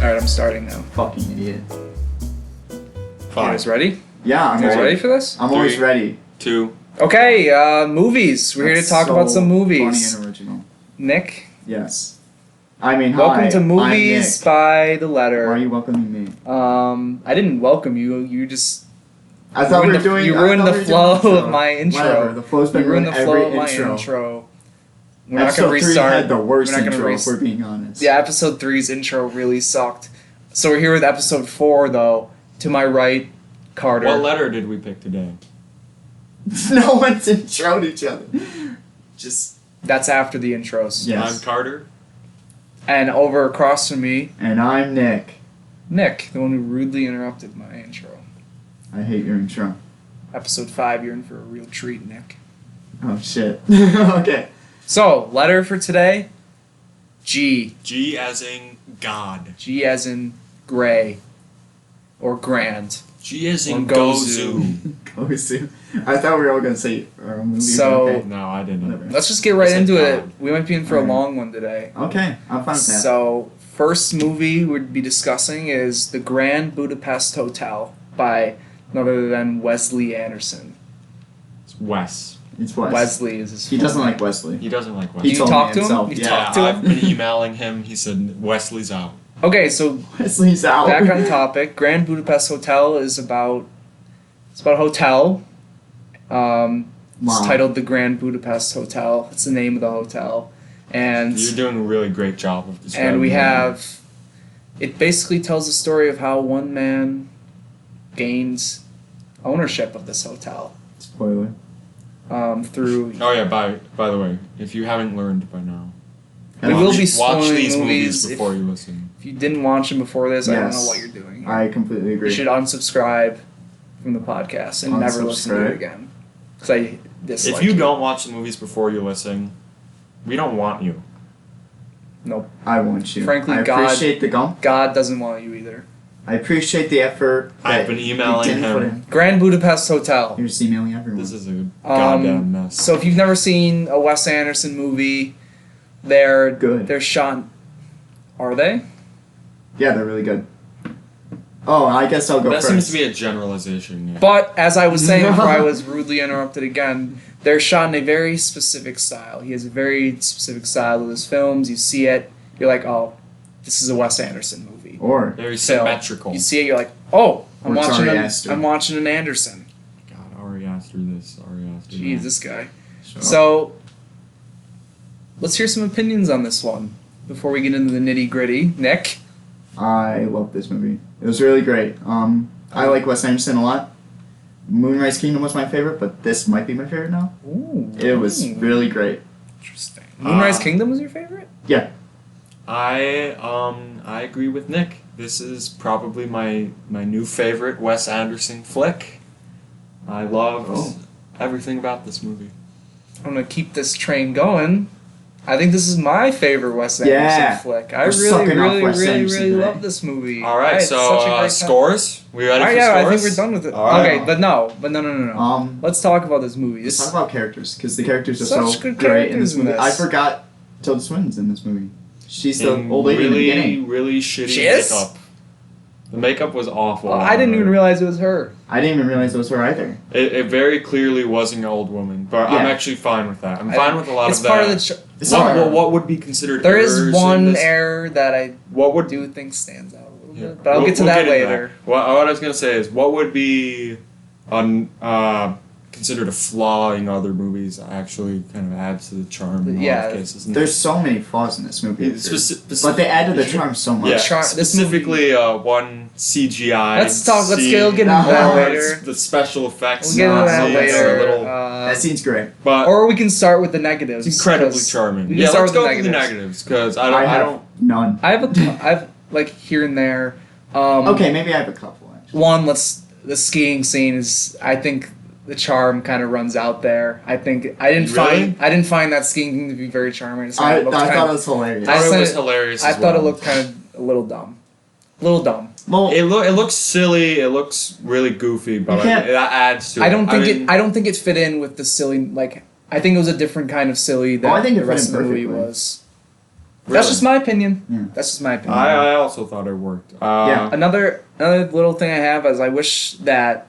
Alright, I'm starting now. Fucking idiot. You guys ready? Yeah, I'm You guys ready. ready for this? I'm always ready. 2. Okay, movies. We're here to talk about some movies. Funny and original. Nick? Yes. I mean, Welcome to I'm Movies Nick. by the Letter. Why are you welcoming me? I didn't welcome you. You just I thought we were doing. You I ruined thought the we were flow doing of my intro. Whatever. The flow's been You ruined the every flow of my intro. intro. We're not Episode gonna restart. 3 had the worst We're not gonna intro, if we're being honest. Yeah, episode 3's intro really sucked. So we're here with episode 4, though. To my right, Carter. What letter did we pick today? No one's introed each other. Just. That's after the intros. Yes. I'm Carter. And over across from me, And I'm Nick. Nick, the one who rudely interrupted my intro. I hate your intro. Episode 5, you're in for a real treat, Nick. Oh shit. Okay. So, letter for today, G. G as in God. G as in gray. Or grand. G as in Or Gozu. Gozu. Gozu. I thought we were all gonna say our movie. So- Okay. No, I didn't. Whatever. Let's just get right I said into it. God. We might be in for a Alright. long one today. Okay, I'm fine with that. So, first movie we'd be discussing is The Grand Budapest Hotel by none other than Wesley Anderson. It's Wes. It's Wes. Wesley is his He full doesn't name. like Wesley. He doesn't like Wes. He You told talk me to him? himself. You Yeah. talk to him? I've been emailing him. He said Wesley's out. Okay, so Wesley's out. back on topic. Grand Budapest Hotel is about a hotel. It's Wow. titled The Grand Budapest Hotel. It's the name of the hotel, and You're doing a really great job of describing and we it. have. It basically tells the story of how one man gains ownership of this hotel Spoiler. through. Oh yeah. By the way, if you haven't learned by now, We will be watch spoiling these movies before you listen. If you didn't watch them before this, I don't know Yes. what you're doing. I completely agree. You should unsubscribe from the podcast and never listen to it Unsubscribe. again. Because I dislike If you it. don't watch the movies before you listen, we don't want you. Nope. I want you. Frankly, I God- appreciate the gump. God doesn't want you either. I appreciate the effort. I've that been you emailing didn't put him. in. Grand Budapest Hotel. You're just emailing everyone. This is a goddamn mess. So if you've never seen a Wes Anderson movie, they're Good. They're shot. Are they? Yeah, they're really good. Oh, I guess I'll go That first. seems to be a generalization. Yeah. But as I was saying before I was rudely interrupted again, they're shot in a very specific style. He has a very specific style of his films. You see it, you're like, oh, this is a Wes Anderson movie. Or Very Film. symmetrical. You see it, you're like, oh, Or it's Ari Aster. I'm watching an Anderson. God, Ari Aster this, Ari Aster Jeez, that. this guy. Shut up. So, let's hear some opinions on this one before we get into the nitty gritty. Nick? I love this movie. It was really great. I like Wes Anderson a lot. Moonrise Kingdom was my favorite, but this might be my favorite now. Ooh. It was really great. Interesting. Moonrise Kingdom was your favorite? Yeah. I agree with Nick. This is probably my new favorite Wes Anderson flick. I loved everything about this movie. I'm going to keep this train going. I think this is my favorite Wes Yeah. Anderson flick. I We're really, sucking off really, Wes really, Anderson really today. love this movie. All right, I had such a great time. scores. We ready All for right, yeah, scores? I think we're done with it. All right. Okay, but no. Let's talk about this movie. Let's This talk about characters, because the characters are Such so good great in this characters in movie. this. I forgot Tilda Swinton's in this movie. She's the In old lady in the really, beginning. really shitty She is? makeup. The makeup was awful. I didn't even realize it was her. I didn't even realize it was her either. It very clearly was an old woman, but I'm Yeah. actually fine with that. I'm fine with a lot It's of that. part of the. It's what, not her. what would be considered There errors is in one this? error that I What would do think stands out a little Yeah. bit, but I'll get to that into later. What I was gonna say is, what would be considered a flaw in other movies actually kind of adds to the charm in a lot of cases. And There's so many flaws in this movie. speci- But they add to the charm so much. yeah, This specifically one CGI. Let's get into No, that more later. The special effects. We'll get into that scenes are later. a little- That scene's great. but Or we can start with the negatives. it's incredibly 'cause charming. we can Yeah, start let's with go the with the negatives because I have don't. none. I've like here and there. Okay, maybe I have a couple, actually. One, the skiing scene is. I think the charm kind of runs out there. I think I didn't Really? find that skiing thing to be very charming. It's I looked thought kind it was hilarious. I I thought said it was it- hilarious. I as thought it well. looked kind of a little dumb. well, It looks silly. It looks really goofy, but You can't- that adds to it. I don't think mean, I don't think it fit in with the silly. Like I think it was a different kind of silly that I think it the fit rest in of the movie perfectly. was. That's just my opinion. Yeah. That's just my opinion. I also thought it worked. Yeah. Another little thing I have is I wish that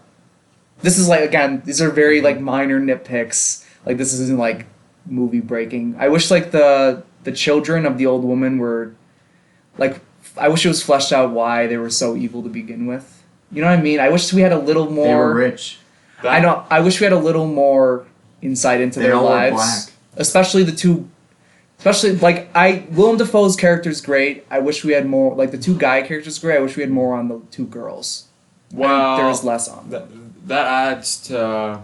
this is like, again, these are very like minor nitpicks. Like this isn't like movie breaking. I wish like the children of the old woman were like, I wish it was fleshed out why they were so evil to begin with. You know what I mean? I wish we had a little more. They were rich. I know. I wish we had a little more insight into their all were lives, black. especially the two. Especially like Willem Dafoe's character's great. I wish we had more. Like the two guy characters great. I wish we had more on the two girls. Well, there was less on. That adds to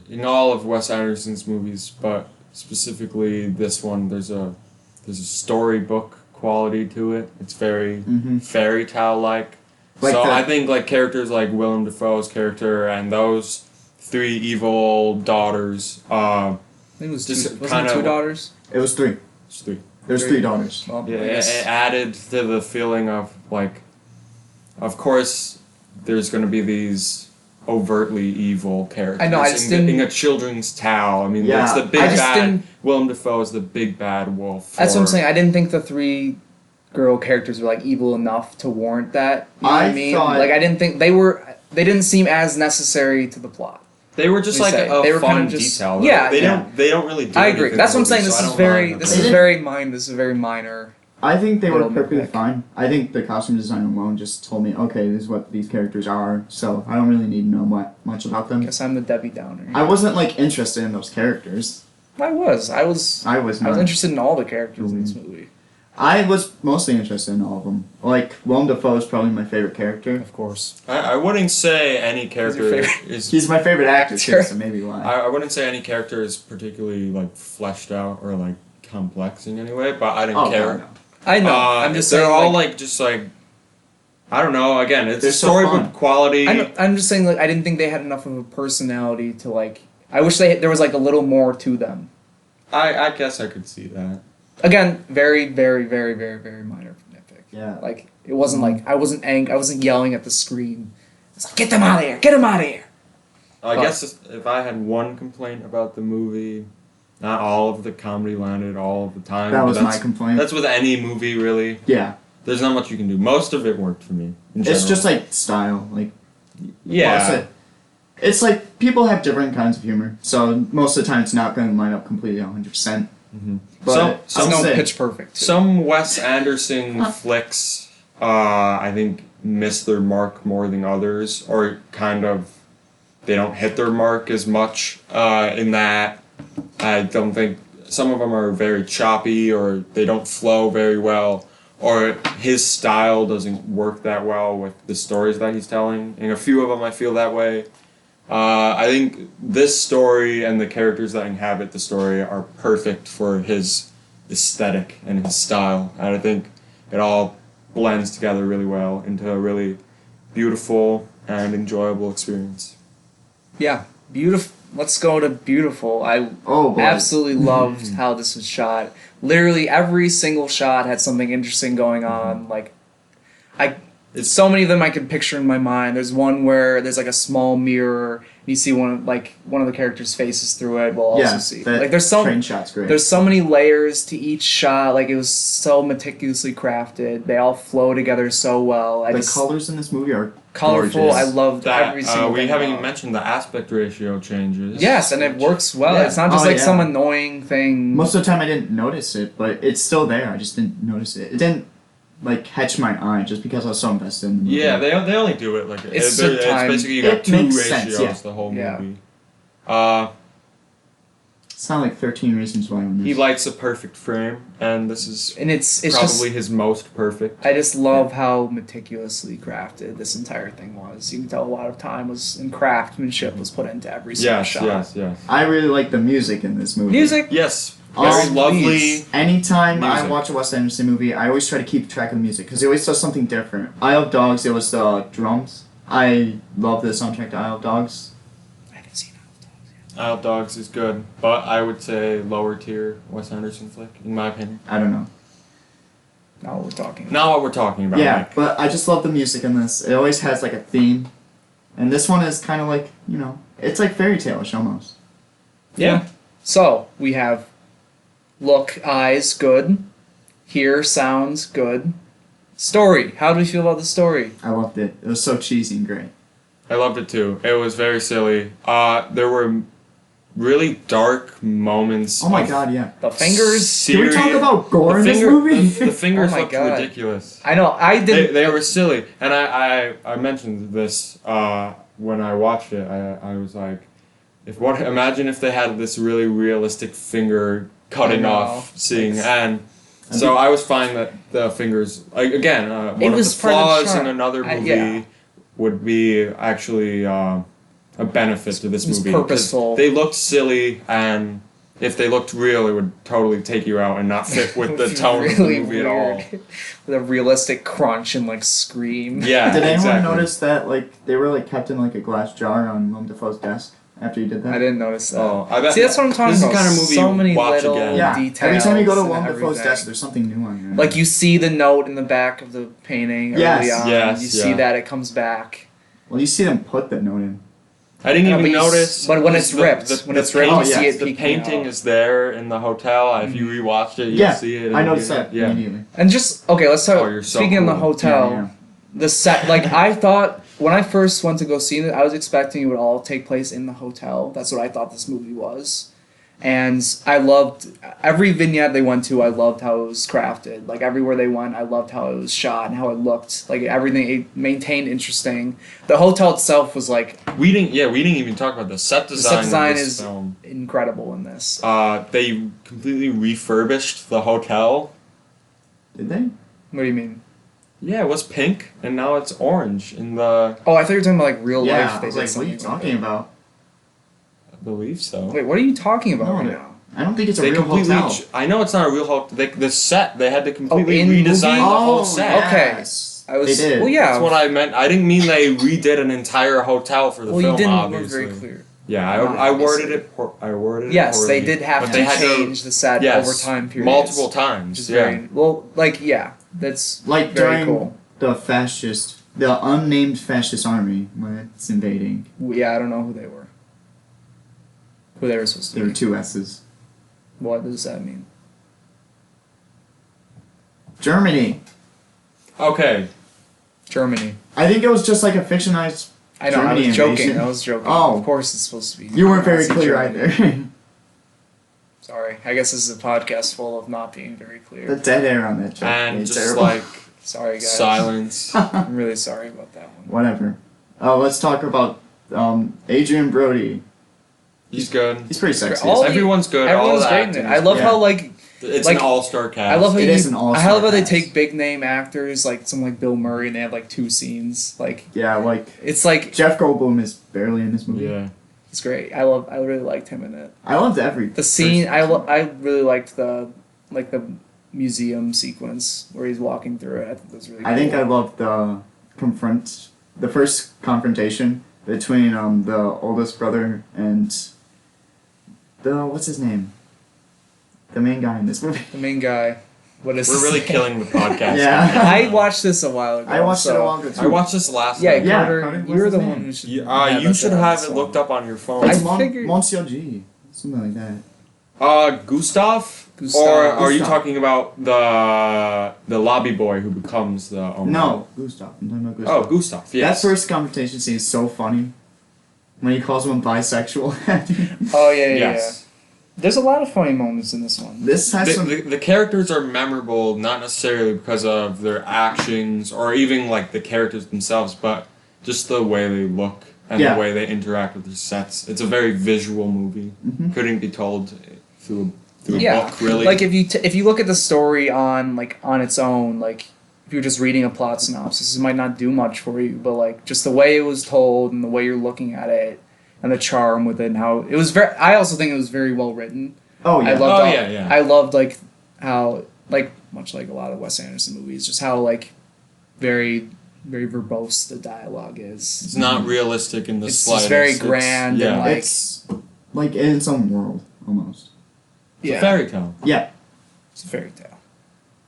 in all of Wes Anderson's movies, but specifically this one. There's a storybook quality to it. It's very fairy tale like. I think like characters like Willem Dafoe's character and those three evil daughters. I think it was just wasn't it two daughters? It was 3. It's 3. There's 3 daughters. Well, Yeah, it added to the feeling of like, of course, there's going to be these overtly evil characters. I know. I just didn't. In a children's tale. I mean, Yeah. it's the big I just bad. didn't- Willem Dafoe is the big bad wolf. That's what I'm saying. I didn't think the 3 girl characters were like evil enough to warrant that. You know what I mean? thought- Like I didn't think they were. They didn't seem as necessary to the plot. They were just like a they were fun kinda just- detail. yeah, they yeah. don't really. Do I agree. anything That's what I'm with saying. it, This so I is don't very. mind This them. is very minor. This is very minor. I think they were Little perfectly nitpick. fine. I think the costume design alone just told me, okay, this is what these characters are, so I don't really need to know much about them. Guess I'm the Debbie Downer. I wasn't, like, interested in those characters. I was. I was not. interested in all the characters in this movie. I was mostly interested in all of them. Like, Willem Dafoe is probably my favorite character. Of course. I wouldn't say any character favorite? is. He's my favorite actor, Sure. too, so maybe why. I wouldn't say any character is particularly like fleshed out or like complex in any way, but I didn't care. God, no. I know. I'm just they're saying. all like just like I don't know. Again, it's They're a so storybook fun. quality. I'm just saying. Like, I didn't think they had enough of a personality to like. I wish there was like a little more to them. I guess I could see that. Again, very, very, very, very, very minor nitpick. Yeah. Like it wasn't like I wasn't yelling at the screen. It's like get them out of here! Get them out of here! I But- guess if I had one complaint about the movie, not all of the comedy landed all of the time. That but was that's, my complaint. That's with any movie, really. Yeah. There's not much you can do. Most of it worked for me. In It's general. just, like, style. Like, yeah. It's like, people have different kinds of humor, so most of the time it's not going to line up completely 100%. Mm-hmm. But Some It's no say- Pitch Perfect. too. Some Wes Anderson flicks, I think, miss their mark more than others, or kind of they don't hit their mark as much. In that, I don't think some of them are very choppy, or they don't flow very well, or his style doesn't work that well with the stories that he's telling. And a few of them, I feel that way. I think this story and the characters that inhabit the story are perfect for his aesthetic and his style. And I think it all blends together really well into a really beautiful and enjoyable experience. Yeah, beautiful. Let's go to beautiful. I Oh, boy. absolutely loved how this was shot. Literally every single shot had something interesting going on. Like, so many of them I can picture in my mind. There's one where there's like a small mirror. And you see one of the characters' faces through it. We'll also see like there's train shot's great. There's so many layers to each shot. Like it was so meticulously crafted. They all flow together so well. The colors in this movie are colorful. gorgeous. I loved That every single we thing haven't about even it. mentioned the aspect ratio changes. Yes, and it works well. Yeah. It's not just Oh, like yeah. some annoying thing. Most of the time I didn't notice it, but it's still there. I just didn't notice it. It didn't like catch my eye just because I was so invested in the movie. Yeah, they only do it like It's it's the time. basically you got It two makes ratios sense, yeah. the whole Yeah. movie. It's not like 13 Reasons Why on this. He likes a perfect frame, and this is And it's probably just his most perfect. I just love how meticulously crafted this entire thing was. You can tell a lot of time was and craftsmanship was put into every single Yes, shot. yes. I really like the music in this movie. Music. Yes, Oh, very lovely. please. Anytime I Music. watch a Wes Anderson movie, I always try to keep track of the music because he always does something different. Isle of Dogs, it was the drums. I love the soundtrack to Isle of Dogs. I haven't seen it. Isle of Dogs is good, but I would say lower tier Wes Anderson flick, in my opinion. I don't know. Not what we're talking about. Not what we're talking about. Yeah, Mike. but I just love the music in this. It always has like a theme. And this one is kind of like, it's like fairy tale-ish almost. Yeah. So we have Look, eyes, good. Hear, sounds, good. Story. How do we feel about the story? I loved it. It was so cheesy and great. I loved it too. It was very silly. There were really dark moments. Oh my of god, yeah. The fingers. Can we talk about gore in this movie? The fingers Oh my looked God. ridiculous. I know. I didn't. They were silly, and I mentioned this when I watched it. I was like, imagine if they had this really realistic finger cutting I know. off seeing, and so I was fine that the fingers one of the was part of the flaws charm. in another movie Yeah. would be actually a benefit to this It was movie. 'Cause purposeful. They looked silly, and if they looked real, it would totally take you out and not fit with the tone of the movie at all. With a realistic crunch and like scream. Yeah, Did anyone exactly. notice that like they were like kept in like a glass jar on Willem Dafoe's desk after you did that? I didn't notice that. Oh, I bet. See, that's what I'm talking This is about. the kind of movie So you many watch little again. Yeah. details. Every time you go to and Willem Dafoe's everything. desk, there's something new on there. Like you see the note in the back of the painting early Yes. on. Yes, You see yeah. that it comes back. well, you see them put that note in. I didn't Yeah, even but you notice. but when it's ripped, when it's ripped, you paint- see it the peeking painting out. is there in the hotel. If you rewatched it, you'll Yeah, see it. I noticed that Yeah. immediately. And just okay, let's talk. Oh, you're so speaking of the cool. hotel, Yeah, the set. Like I thought when I first went to go see it, I was expecting it would all take place in the hotel. That's what I thought this movie was. And I loved every vignette they went to. I loved how it was crafted. Like everywhere they went, I loved how it was shot and how it looked. Like everything it maintained interesting. The hotel itself was like We didn't even talk about the set design. set design of this is film. incredible in this. They completely refurbished the hotel. Did they? What do you mean? Yeah, it was pink, and now it's orange in the. Oh, I thought you were talking about like real Yeah, life. I They was did like, what are something you like talking that. about? I believe so. Wait, what are you talking about No, right no. now? I don't think it's a They real completely. hotel. I know it's not a real hotel. The set. They had to completely in the redesign the movie? whole set. Okay. yes. I was. They did. Well, yeah. That's what I meant. I didn't mean they redid an entire hotel for the well, film. you didn't obviously. look very clear. Yeah, Not I worded obviously. it. I worded it. Yes, poorly, they did have but to they had change the set yes, over time periods. multiple Which times. is Yeah. very well, like yeah, that's Like very during cool. the unnamed fascist army when it's invading. Yeah, I don't know who they were. Who they were supposed to There were be. 2 S's. What does that mean? Germany. Okay. Germany. I think it was just like a fictionized. I know. Germany I was joking. invasion. I was joking. Oh. Of course, it's supposed to be. You weren't very Nazi clear Germany. either. Sorry. I guess this is a podcast full of not being very the clear. dead air on that joke. And made just terrible. like Sorry, guys. silence. I'm really sorry about that one. Whatever. Let's talk about Adrian Brody. He's good. He's pretty sexy. All the- Everyone's good. Everyone's all the great in acting it. is I love yeah. how like It's like, an all-star cast. I love how It you, is an all-star I love how they cast. take big name actors like someone like Bill Murray and they have like 2 scenes. Like Yeah, like it's like Jeff Goldblum is barely in this movie. Yeah. it's great. I really liked him in it. I loved every. The scene person. I really liked the museum sequence where he's walking through it. I think that was really cool. I think I loved the first confrontation between the oldest brother and what's his name? The main guy in this movie. the main guy. What is We're his really name? killing the podcast. Yeah. I watched this a while ago. I watched it a so- while ago too. I watched this last Yeah, night. Yeah, Carter, Carter, what's you're his the name? one who should. You us should on have this it one. looked up on your phone. I It's figured- Monsieur G. Something like that. Gustav? Gustav. Or are you Gustav. talking about the lobby boy who becomes the owner? No, Gustav. I'm talking about Gustav. Oh, Gustav. Yes. That first confrontation scene is so funny. When he calls him bisexual. Oh yeah, yeah, Yes. yeah. There's a lot of funny moments in this one. This has some. The characters are memorable not necessarily because of their actions or even like the characters themselves, but just the way they look and Yeah. the way they interact with their sets. It's a very visual movie. Mhm. Couldn't be told through a Yeah, book, really. like if you look at the story on its own, like if you're just reading a plot synopsis, it might not do much for you, but like just the way it was told and the way you're looking at it and the charm with it and how it was very. I also think it was very well written. Oh yeah. I loved. Oh, all- yeah. I loved like how like much like a lot of Wes Anderson movies, just how like very very verbose the dialogue is. it's not realistic in the It's slightest. just very It's- grand yeah. and like It's like in its own world almost. It's a fairy tale. Yeah. It's a fairy tale.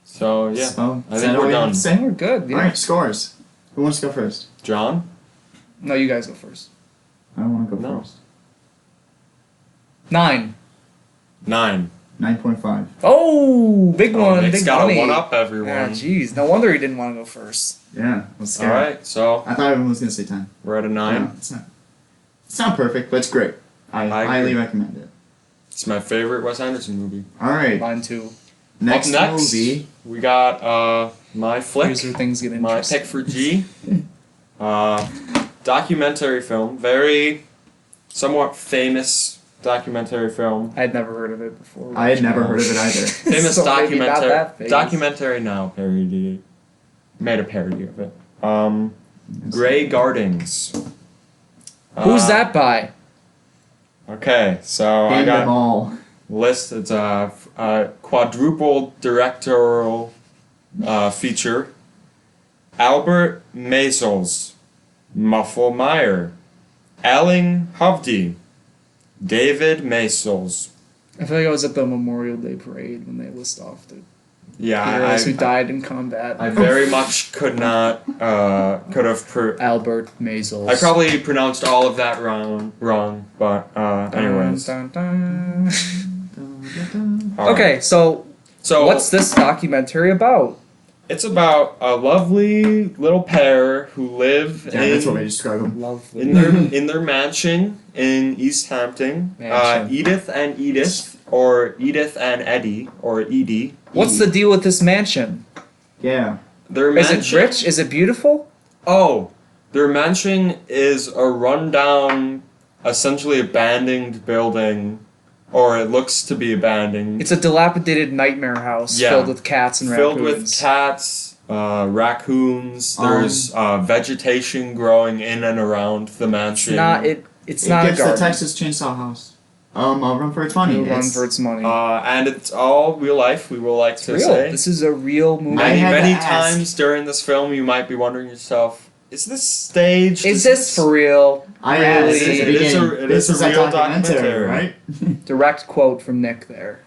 So yeah, So, I is think that we're all you have done. to say? We're good. Yeah. All right, scores. Who wants to go first? John. No, you guys go first. I don't want to go No. first. 9. 9. 9.5. Oh, big one, Nick's big got money. a one-up Yeah, everyone. jeez. No wonder he didn't want to go first. Yeah, let's All right, so I thought everyone was gonna say 10. we're at a 9. No, it's not. It's not perfect, but it's great. I I highly agree. recommend it. It's my favorite Wes Anderson movie. All right, Mine too. next, Up next, movie. we got my flick, Here's where things get my interesting. pick for G. Documentary film, very somewhat famous documentary film. I'd never heard of it before. I had never heard of it either. Famous So maybe not that famous. documentary now parody. Made a parody of it. Grey Gardens. Who's that by? Okay, so I Name them got all. list. It's a quadruple directorial feature. Albert Masyles, Muffie Meyer, Elling Hovde, David Masyles. I feel like I was at the Memorial Day parade when they list off the Yeah, heroes who I died in combat. very much could not could have. Albert Masyles. I probably pronounced all of that wrong, but anyways. Dun, dun, dun. All right. Okay, so what's this documentary about? It's about a lovely little pair who live Yeah, that's what we describe them. Lovely. in their mansion in East Hampton. Mansion. Edith and Edith, or Edith and Eddie, or Edie. What's the deal with this mansion? Yeah. Their Is mansion? it rich? Is it beautiful? Oh, their mansion is a rundown, essentially abandoned building, or it looks to be abandoned. It's a dilapidated nightmare house Yeah. filled with cats and filled raccoons. with cats, raccoons. There's vegetation growing in and around the mansion. It's It not a gets the garden. Texas Chainsaw House. I'll run for its money. It'll run It's- for its money. And it's all real life. We will like to real. say. This is a real movie. I had to Many ask. times during this film, you might be wondering yourself, is this staged? Is this for real? I Really? asked at the It is a- beginning. it This is a is a real documentary, documentary. right? Direct quote from Nich there.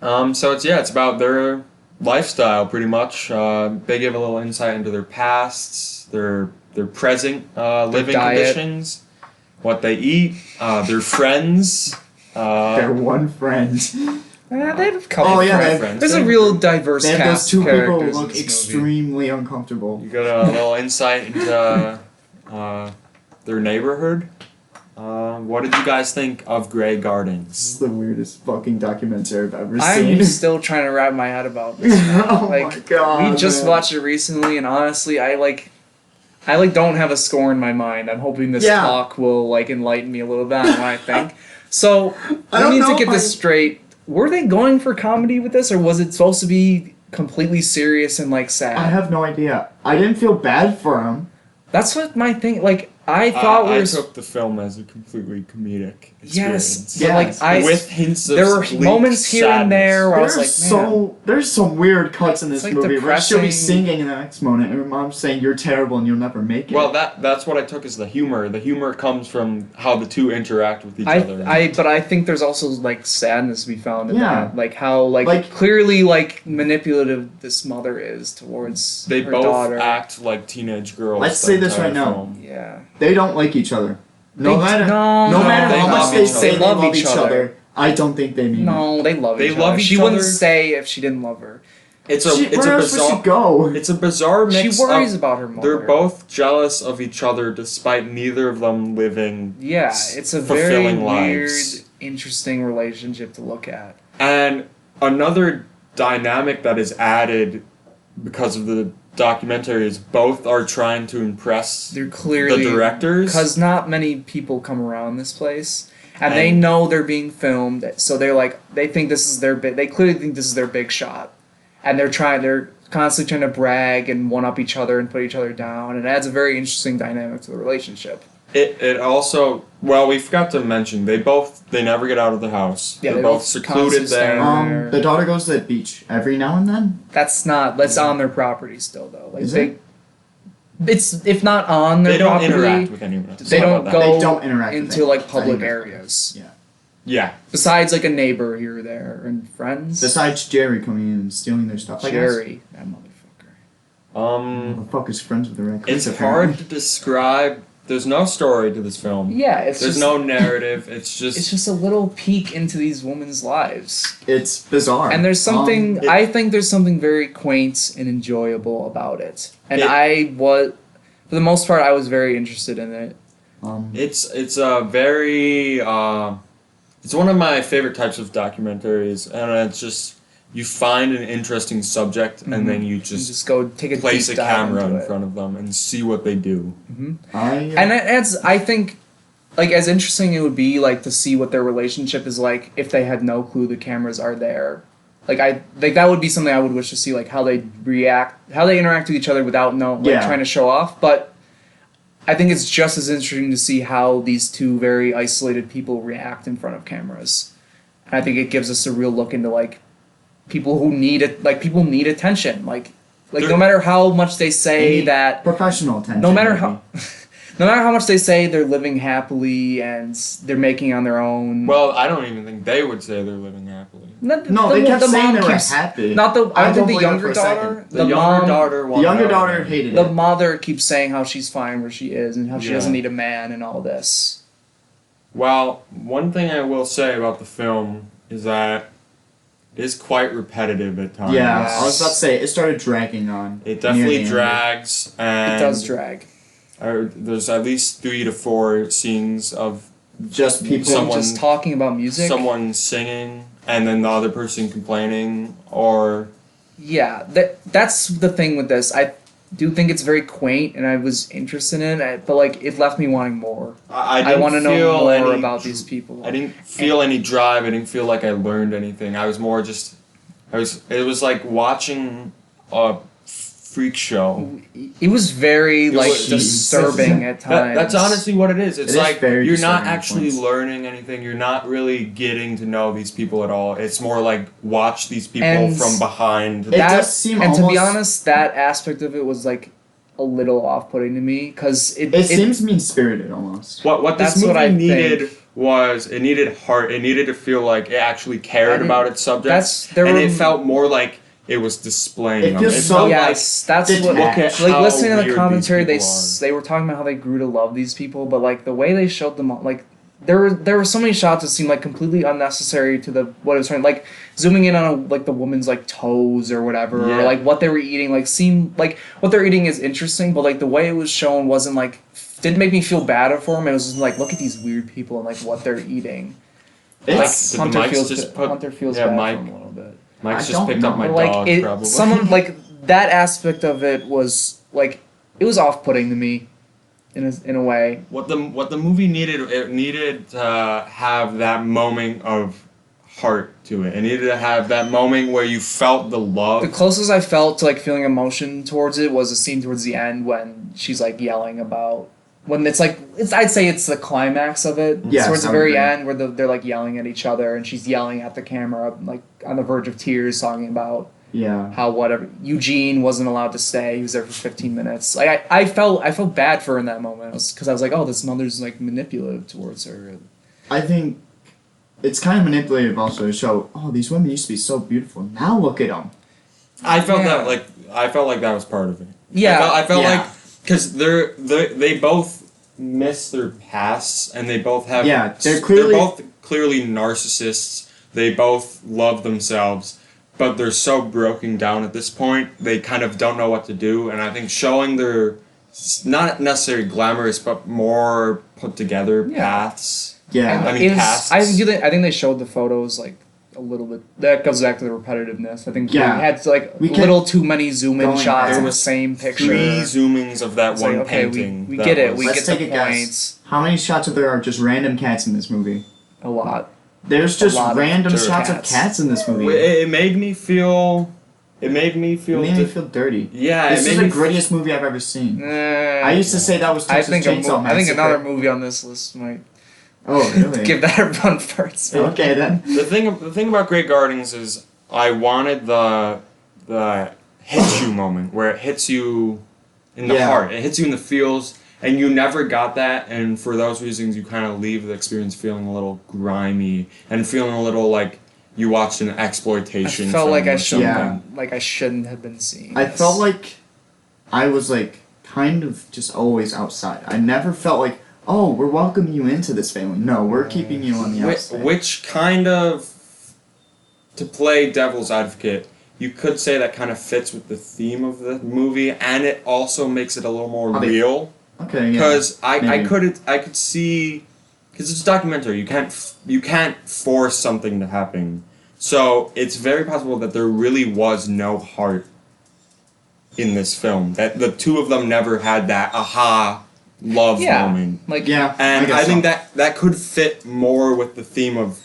So it's about their lifestyle pretty much. They give a little insight into their pasts, their present living diet. conditions, what they eat, their friends. Their one friend. They have a couple Oh, yeah, friends. they have- There's a real diverse They have those cast two of people characters who in look this movie. extremely uncomfortable. You got a little insight into their neighborhood. What did you guys think of Grey This Gardens? is the weirdest fucking documentary I've ever I'm seen. still trying to wrap my head about this. Oh Like, my god. we just man. watched it recently, and honestly, I don't have a score in my mind. I'm hoping this Yeah. talk will enlighten me a little bit on what I think. So I we don't need know to get if this straight. Were they going for comedy with this, or was it supposed to be completely serious and sad? I have no idea. I didn't feel bad for him. That's what my thing. I thought I we were. took the film as a completely comedic Yes, experience. but Yes. With hints of there were bleak moments here and there where I was There's some weird cuts in this It's, movie where she'll be depressing. singing in the next moment and her mom's saying you're terrible and you'll never make it. Well, that's what I took as the humor. The humor comes from how the two interact with each other. But I think there's also sadness to be found in Yeah. that, how clearly manipulative this mother is towards They her both daughter. act like teenage girls. Let's the say this entire right now. film. Yeah. they don't like each other. No They- matter no, no matter they how much love they each say other. they love each other, I don't think they mean it. No, they love They each love other. each She wouldn't other. say if she didn't love her. It's a Where else would she bizarre go? it's a bizarre mix. She worries of, about her mother. They're both jealous of each other, despite neither of them living. Yeah, it's a very fulfilling weird, lives. interesting relationship to look at. And another dynamic that is added because of the documentary is both are trying to impress They're clearly the directors. because not many people come around this place, and they And- know they're being filmed. So they think this is their they clearly think this is their big shot, and they're constantly trying to brag and one up each other and put each other down, and it adds a very interesting dynamic to the relationship. It also, well, we forgot to mention they never get out of the house. Yeah, They're they both both secluded constantly there. The daughter goes to the beach every now and then. That's on their property still though. Is they, it? It's if not on their They don't property. interact with anyone else. They How don't about go that? They don't interact with into anyone. public Anyone. areas. Yeah. Yeah. Besides a neighbor here or there and friends. Besides Jerry coming in and stealing their stuff. Jerry, that motherfucker. The fuck is friends with the raccoons? It's hard to describe there's no story to this film. Yeah, There's no narrative. It's just a little peek into these women's lives. It's bizarre. And there's something I think there's something very quaint and enjoyable about it. And for the most part, I was very interested in it. It's a very it's one of my favorite types of documentaries, and it's just you find an interesting subject and then you just go take a place deep a dive camera into in it. front of them and see what they do. And I think, like, as interesting it would be, like, to see what their relationship is like if they had no clue the cameras are there. Like, that would be something I would wish to see, like, how they interact with each other without trying to show off. But I think it's just as interesting to see how these two very isolated people react in front of cameras. And I think it gives us a real look into, like, people who need it. Like, people need attention. Like no matter how much they say that professional attention. No matter how much they say they're living happily and they're making on their own. Well, I don't even think they would say they're living happily. They kept saying they were happy. I think the younger daughter. The younger daughter hated it. The mother keeps saying how she's fine where she is and how she doesn't need a man and all this. Well, one thing I will say about the film is that it is quite repetitive at times. Yeah, I was about to say, it started dragging on. It definitely drags. And it does drag. There's at least 3 to 4 scenes of just people just talking about music. Someone singing, and then the other person complaining, or... Yeah, that's the thing with this. I do think it's very quaint, and I was interested in it, but, like, it left me wanting more. I want to know more about these people. I didn't feel any drive. I didn't feel like I learned anything. I was more just... It was like watching a freak show. It was very, disturbing at times. That's honestly what it is. It's like, you're not actually points. learning anything. You're not really getting to know these people at all. It's more like, watch these people from behind. It does seem almost... to be honest, that aspect of it was, like, a little off-putting to me, because it seems mean-spirited, almost. What this movie needed was, it needed heart. It needed to feel like it actually cared about its subjects. It felt more like it was displaying them. It feels so that's what. detached. Like, listening to the commentary, they were talking about how they grew to love these people, but, like, the way they showed them, like, there were so many shots that seemed, like, completely unnecessary to what it was trying, like, zooming in on the woman's, like, toes or whatever, or, like, what they were eating, like, seemed like what they're eating is interesting, but, like, the way it was shown wasn't, like, didn't make me feel bad for them. It was just like, look at these weird people and, like, what they're eating. Hunter feels bad for them a little bit. Mike's just picked up my dog, probably. Someone, like, that aspect of it was, like, it was off-putting to me, in a way. What the movie needed, it needed to have that moment of heart to it. It needed to have that moment where you felt the love. The closest I felt to, like, feeling emotion towards it was a scene towards the end when she's, like, yelling about... When it's like, I'd say it's the climax of it. Yes, towards the very end where they're like yelling at each other and she's yelling at the camera, like on the verge of tears, talking about how whatever Eugene wasn't allowed to stay. He was there for 15 minutes. Like I felt bad for her in that moment because I was like, oh, this mother's like manipulative towards her. I think it's kind of manipulative also to show, oh, these women used to be so beautiful. Now look at them. I felt like that was part of it. Yeah, I felt like. Because they both miss their pasts, and they both have... Yeah, they're both clearly narcissists. They both love themselves, but they're so broken down at this point, they kind of don't know what to do, and I think showing their, not necessarily glamorous, but more put-together paths. Yeah. Pasts. I think they showed the photos, like, a little bit. That goes back to the repetitiveness. I think we had a little too many zoom-in shots of the same picture. 3 zoomings of that one painting. We get it. We Let's get take the a points. Guess. How many shots of there are just random cats in this movie? A lot. There's just random shots of cats in this movie. It made me feel... It made me feel dirty. Yeah, this is the grittiest movie I've ever seen. I used to say that was Texas Chainsaw Massacre. I think another movie on this list might... Oh, really? Give that a run first. Okay, then. The thing about Great Gardens is I wanted the hits you moment where it hits you in the heart. It hits you in the feels, and you never got that. And for those reasons, you kind of leave the experience feeling a little grimy and feeling a little like you watched an exploitation. I felt film like I or shouldn't. something. Like I shouldn't have been seeing. I felt like I was like kind of just always outside. I never felt like, oh, we're welcoming you into this family. No, we're keeping you on the outside. Which kind of, to play devil's advocate, you could say that kind of fits with the theme of the movie, and it also makes it a little more real. Okay, yeah. Because I could see, because it's a documentary, you can't force something to happen. So it's very possible that there really was no heart in this film. That the two of them never had that aha love moment. Like, yeah, and I think that could fit more with the theme of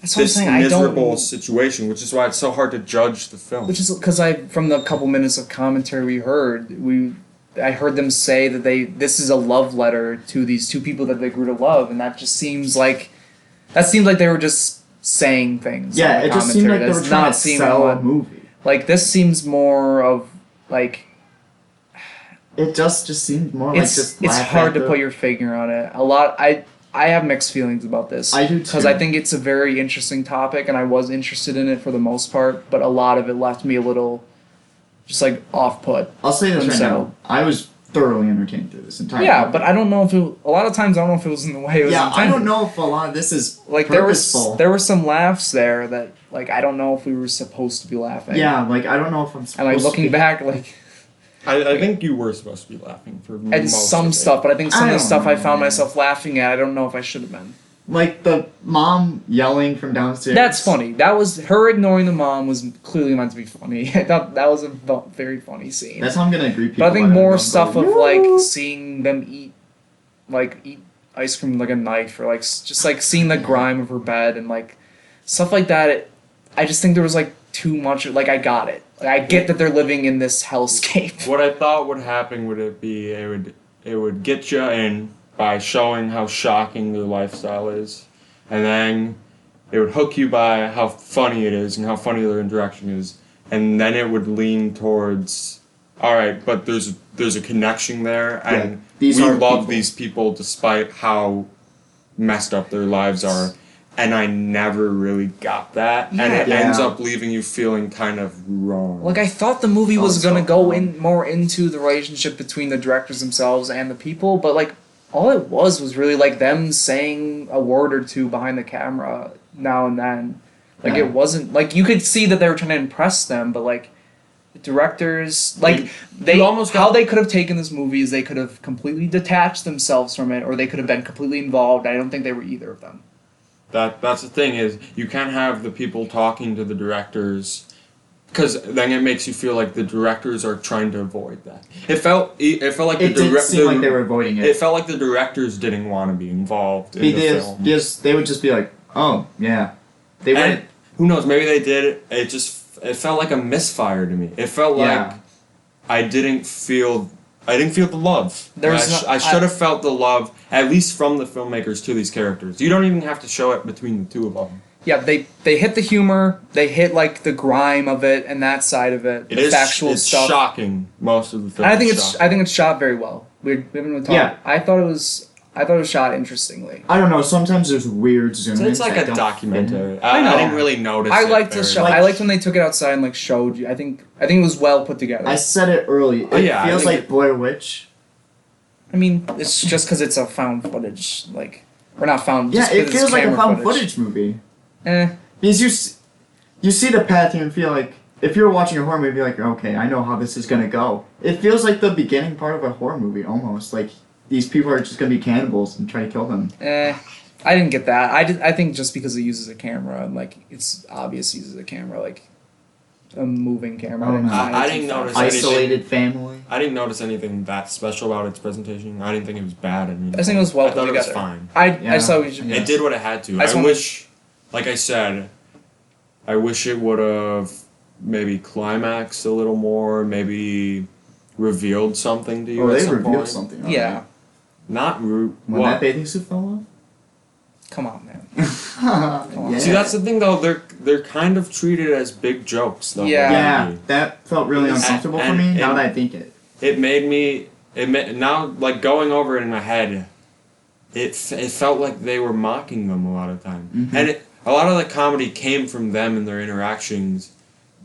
this miserable situation, which is why it's so hard to judge the film. Which is because from the couple minutes of commentary we heard, I heard them say that this is a love letter to these two people that they grew to love, and that just seems like they were just saying things. Yeah, it just seemed like they were trying to sell a movie. Like, this seems more of like. It just seemed more like just. It's hard to put your finger on it. I have mixed feelings about this. I do too. Because I think it's a very interesting topic, and I was interested in it for the most part, but a lot of it left me a little, just like off-put. I'll say this right now. I was thoroughly entertained through this entire. Yeah, but I don't know if a lot of times I don't know if it was in the way it was intended. I don't know if a lot of this is like purposeful. There were some laughs there that like I don't know if we were supposed to be laughing. Yeah, like I don't know if I'm supposed. And like looking back, like. I think you were supposed to be laughing for most and some stuff, but I think some of the stuff I found myself laughing at. I don't know if I should have been. Like the mom yelling from downstairs. That's funny. That was her ignoring the mom was clearly meant to be funny. I thought that was a very funny scene. That's how I'm gonna agree. But I think more stuff of like seeing them eat ice cream with like a knife, or like just like seeing the grime of her bed and like stuff like that. I just think there was like too much. Like I got it. Like, I get that they're living in this hellscape. What I thought would happen would it would get you in by showing how shocking their lifestyle is, and then it would hook you by how funny it is and how funny their interaction is, and then it would lean towards, all right, but there's a connection there, and we love these people despite how messed up their lives are. And I never really got that, and it ends up leaving you feeling kind of wrong. Like, I thought the movie was gonna go more into the relationship between the directors themselves and the people, but like, all it was really like them saying a word or two behind the camera now and then. Like, it wasn't like you could see that they were trying to impress them, but like the directors, like they almost how they could have taken this movie is they could have completely detached themselves from it, or they could have been completely involved. I don't think they were either of them. That's the thing is you can't have the people talking to the directors, because then it makes you feel like the directors are trying to avoid that. It felt like it didn't seem like they were avoiding it. It felt like the directors didn't want to be involved in the film. They would just be like, oh yeah, they wouldn't. Who knows? Maybe they did. It felt like a misfire to me. It felt like I didn't feel the love. I should have felt the love, at least from the filmmakers to these characters. You don't even have to show it between the two of them. Yeah, they hit the humor, they hit like the grime of it and that side of it. The factual stuff. It's shocking. Most of the film. I think it's shot very well. We haven't really talked. Yeah. I thought it was shot interestingly. I don't know. Sometimes there's weird zoom-ins. So it's like a documentary. I didn't really notice. I liked the shot. I liked when they took it outside and like showed you. I think it was well put together. I said it early. It feels like Blair Witch. I mean, it's just because it's a found footage, like or not found. Yeah, it feels like a found footage movie. Because you see the path and feel like if you're watching a horror movie, like okay, I know how this is gonna go. It feels like the beginning part of a horror movie almost like. These people are just gonna be cannibals and try to kill them. I didn't get that. I think just because it uses a camera and like it's obvious it uses a camera, like a moving camera. I didn't notice isolated family. I didn't notice anything that special about its presentation. I didn't think it was bad. I think it was well put together. I thought it was fine. I saw it did what it had to. I wish, like I said, I wish it would have maybe climaxed a little more. Maybe revealed something to you. Oh, at they some revealed point. something. Yeah. Not when that bathing suit fell off. Come on, man. Yeah. See, that's the thing though. They're kind of treated as big jokes. Though. Yeah, that felt really uncomfortable for me. Now that I think it. It made me. Now like going over it in my head. It felt like they were mocking them a lot of time, and a lot of the comedy came from them and their interactions.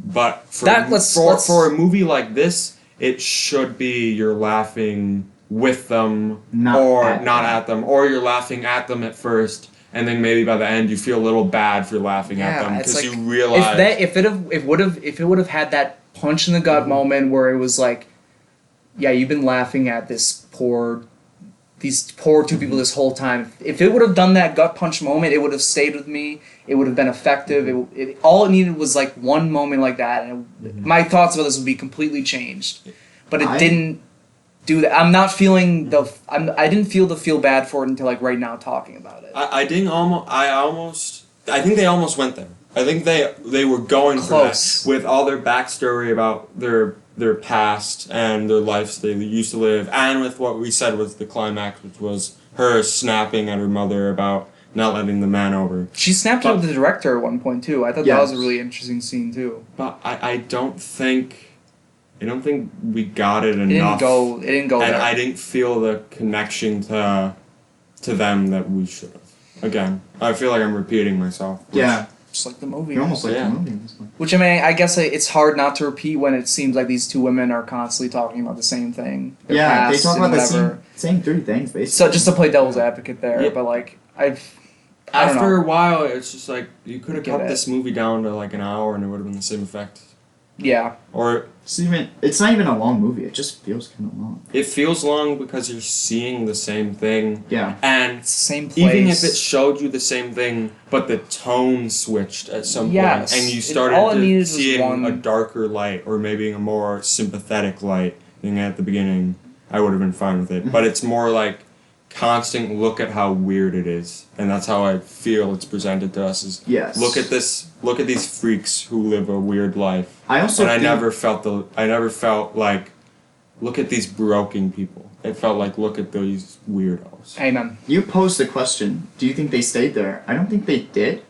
But for a movie like this, it should be you're laughing with them Not or at not them. at them, or you're laughing at them at first, and then maybe by the end you feel a little bad for laughing at them it's because like, you realize if it would have had that punch in the gut moment where it was like, yeah, you've been laughing at these poor two people this whole time. If it would have done that gut punch moment, it would have stayed with me. It would have been effective. All it needed was like one moment like that, and my thoughts about this would be completely changed. But it didn't do that. I'm not feeling I didn't feel bad for it until like right now talking about it. I think they almost went there. I think they were going Close. for that with all their backstory about their past and their lives they used to live, and with what we said was the climax, which was her snapping at her mother about not letting the man over. She snapped at the director at one point too. I thought that was a really interesting scene too. But I don't think we got it enough. It didn't go and there. I didn't feel the connection to them that we should have. Again, I feel like I'm repeating myself. Yeah. Just like the movie. You almost like Yeah. the movie in this one. Which, I mean, I guess it's hard not to repeat when it seems like these two women are constantly talking about the same thing. Their Yeah, they past talk and about the whatever. same three things, basically. So just to play devil's advocate there, Yeah. but like, I don't After know. a while, it's just like you could have Get cut it. this movie down to like an hour and it would have been the same effect. Yeah. Or It's not even a long movie. It just feels kind of long. it feels long because you're seeing the same thing. Yeah. And It's the same place. even if it showed you the same thing, but the tone switched at some Yes. point, and you All started it to needed was see it in one- a darker light, or maybe a more sympathetic light than at the beginning, I would have been fine with it. But it's more like constant look at how weird it is, and that's how I feel it's presented to us. Is Yes. look at these freaks who live a weird life. I also And I think- never felt like, look at these broken people. It felt like, look at these weirdos. Amen. You posed the question, do you think they stayed there? I don't think they did.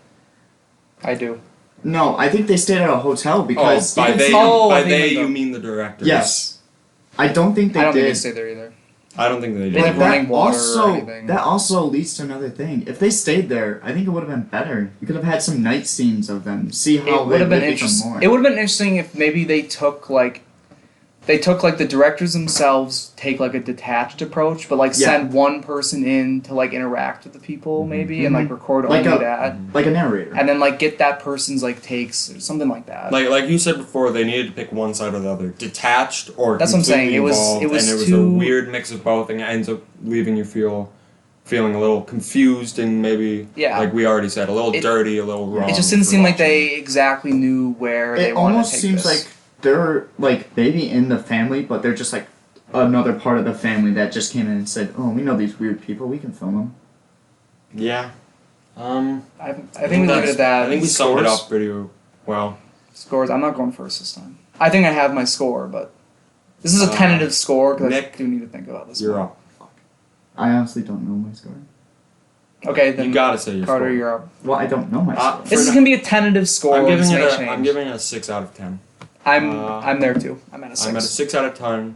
I do. No, I think they stayed at a hotel because... By you can they, see them- by I think they they you do. mean the directors. Yes. I don't think they I don't did. think they stay there either. I don't think they They did. like But running water or anything. that also leads to another thing. If they stayed there, I think it would have been better. You could have had some night scenes of them. See how It they would have been lived with them interesting. more. It would have been interesting if maybe they took like the directors themselves take like a detached approach, but like Yeah. send one person in to like interact with the people maybe and like record Like only a- that, Like a narrator. and then like get that person's like takes or something like that. Like you said before, they needed to pick one side or the other, detached or That's what I'm saying. completely involved, It was and it was too- a weird mix of both, and it ends up leaving you feeling a little confused and maybe Yeah. like we already said, a little It- dirty, a little wrong. It just didn't for seem like watching. they exactly knew where they It wanted almost to take seems this. like they're like maybe in the family, but they're just like another part of the family that just came in and said, "Oh, we know these weird people. We can film them." Yeah. I think we leave it at that. I think we summed it Scores? up pretty well. Scores. I'm not going first this time. I think I have my score, but this is a tentative score because I Nick, do need to think about this. You're more. up. I honestly don't know my score. Okay, then You gotta say your Carter, score. you're up. Well, I don't know my score. This is gonna be a tentative score. I'm giving this may it change. I'm giving it a 6 out of 10. I'm there too. I'm at a 6. I'm at a 6 out of 10.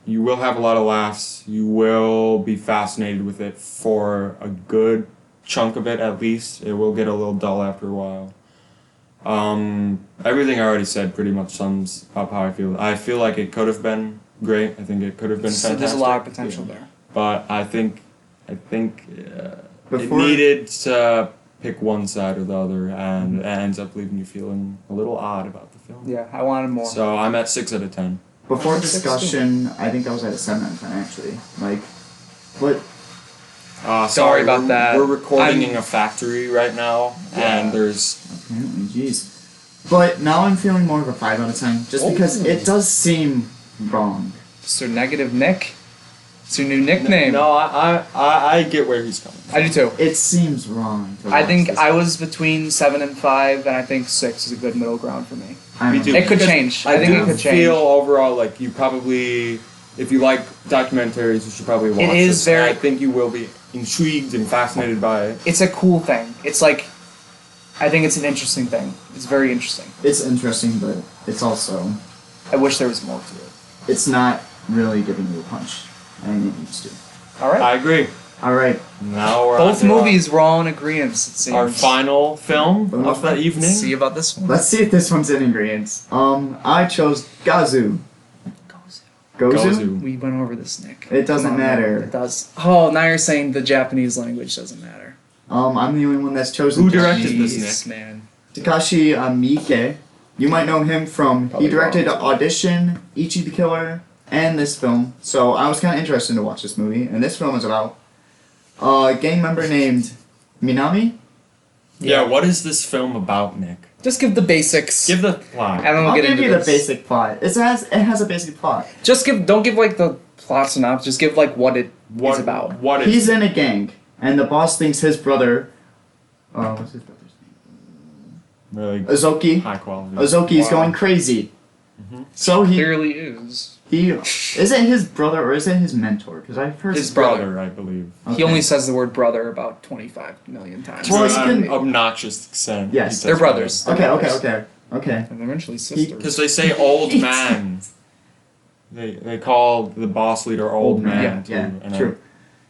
You will have a lot of laughs. You will be fascinated with it for a good chunk of it at least. It will get a little dull after a while. Everything I already said pretty much sums up how I feel. I feel like it could have been great. I think it could have been So fantastic. there's a lot of potential there. But I think it Before- needed to pick one side or the other, and it ends up leaving you feeling a little odd about the film. Yeah, I wanted more. So I'm at 6 out of 10. Before Six, discussion, I think I was at a 7 out of 10 actually. Like, but Sorry about we're, that. We're recording I'm- in a factory right now, and there's apparently, jeez. But now I'm feeling more of a 5 out of 10, just because it does seem wrong. Mr. Negative Nick. It's your new nickname. No, I get where he's coming from. I do too. It seems wrong. To I watch think this. I was between 7 and 5, and I think 6 is a good middle ground for me. I Me don't too. know. It could Because change. I think do it could change. feel overall like you probably, if you like documentaries, you should probably watch is this. very- I think you will be intrigued and fascinated by it. It's a cool thing. It's like, I think it's an interesting thing. It's very interesting. It's interesting, but it's also I wish there was more to it. it's not really giving you a punch, and it needs to. All right. I agree. All right. Now we're Both on to movies were all in agreement, it seems. our final film of the evening. See about this one. Let's see if this one's in ingredients. I chose Gozu. Gozu? We went over this, Nick. It doesn't Come on, matter. It does. Oh, now you're saying the Japanese language doesn't matter. I'm the only one that's chosen. Who directed this, Jeez, Nick? man. Takashi Miike. You might know him from. Probably He directed wrong. Audition, Ichi the Killer, and this film. So I was kind of interested to watch this movie. And this film is about a gang member named Minami. Yeah, what is this film about, Nick? Just give the basics. Give the plot. and then we'll I'll get give into you this. the basic plot. It has a basic plot. Just don't give like the plot synopsis. Just give like what it is about. What is He's in a gang, and the boss thinks his brother. What's his brother's name? really Azoki. high quality? Azoki's Wow. going crazy. Mhm. So Clearly is. he is it his brother or is it his mentor? Because I've heard His Brother, I believe. He Okay. only says the word brother about 25 million times. Well, To it's an good- obnoxious extent. Yes. he says They're brothers. Okay. And eventually sisters. Because they say old man. They call the boss leader old man. Yeah, too, and true.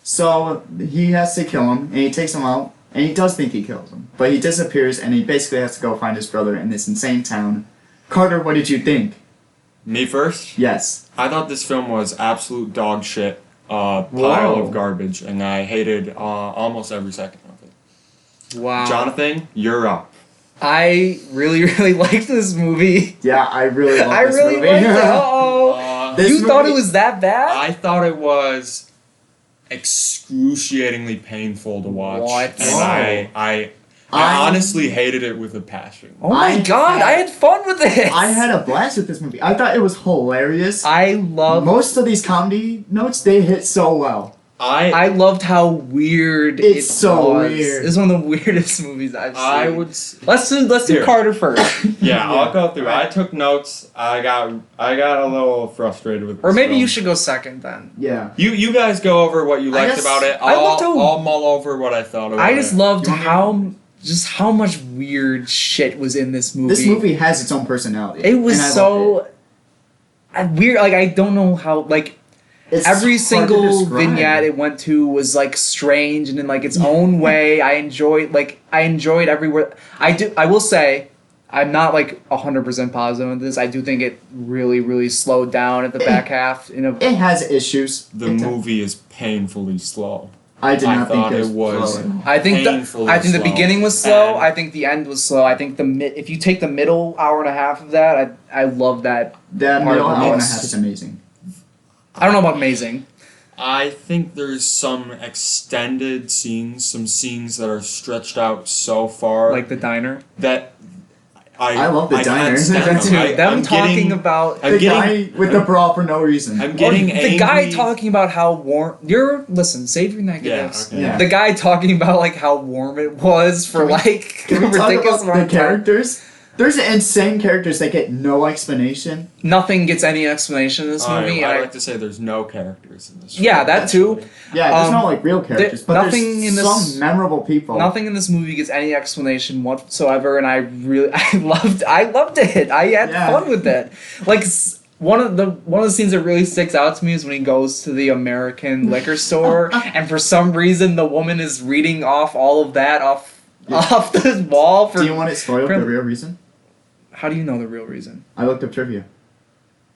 So he has to kill him, and he takes him out, and he does think he kills him, but he disappears, and he basically has to go find his brother in this insane town. Carter, what did you think? Me first? Yes. I thought this film was absolute dog shit, pile Whoa. of garbage, and I hated almost every second of it. Wow. Jonathan, you're up. I really, really liked this movie. Yeah, I really love I this really movie. liked it. Uh-oh. This You thought it movie- was that bad? I thought it was excruciatingly painful to watch. What? And Whoa. I I- honestly hated it with a passion. Oh my god, I had fun with it. I had a blast with this movie. I thought it was hilarious. I love. Most of these comedy notes, they hit so well. I I loved how weird It's it so was. weird. It's one of the weirdest movies I've seen. I would Let's do Here. Carter first, yeah, I'll go through. I took notes. I got a little frustrated with or this maybe film. you should go second then. Yeah. You guys go over what you I liked guess- about it. I loved how- I'll mull over what I thought about I it. just loved You want how much weird shit was in this movie. This movie has its own personality. It was and I loved so weird. Like I don't know how like. It's Every hard to single describe. vignette it went to was like strange and in like its own way. I enjoyed everywhere. I will say I'm not like 100% positive on this. I do think it really, really slowed down at the back half. It has issues. The It- movie is painfully slow. I did I not think thought it it was- slow. I think painfully the slow. beginning was slow. And- I think the end was slow. I think if you take the middle hour and a half of that, I love that. That Part middle of the hour and a most- half is amazing. I don't know about amazing. I think there's some extended scenes, some scenes that are stretched out so far Like the diner. that I love the can't diner. stand That too. them. Them I'm talking getting, about I'm The getting, guy with the bra for no reason. I'm getting the guy angry. talking about how warm. Listen, save your negatives. Yeah, okay. Yeah. The guy talking about like how warm it was for like Can we talk ridiculous about amount the of time. characters? There's insane characters that get no explanation. Nothing gets any explanation in this movie. I and like to say there's no characters in this. Yeah, film, that too. actually. Yeah, there's Um, no like real characters, but nothing there's in this- some memorable people. Nothing in this movie gets any explanation whatsoever, and I loved it. I had Yeah. fun with it. Like one of the scenes that really sticks out to me is when he goes to the American liquor store, and for some reason the woman is reading off all of that off the wall. For Do you want it spoiled? for- The real reason? How do you know the real reason? I looked up trivia.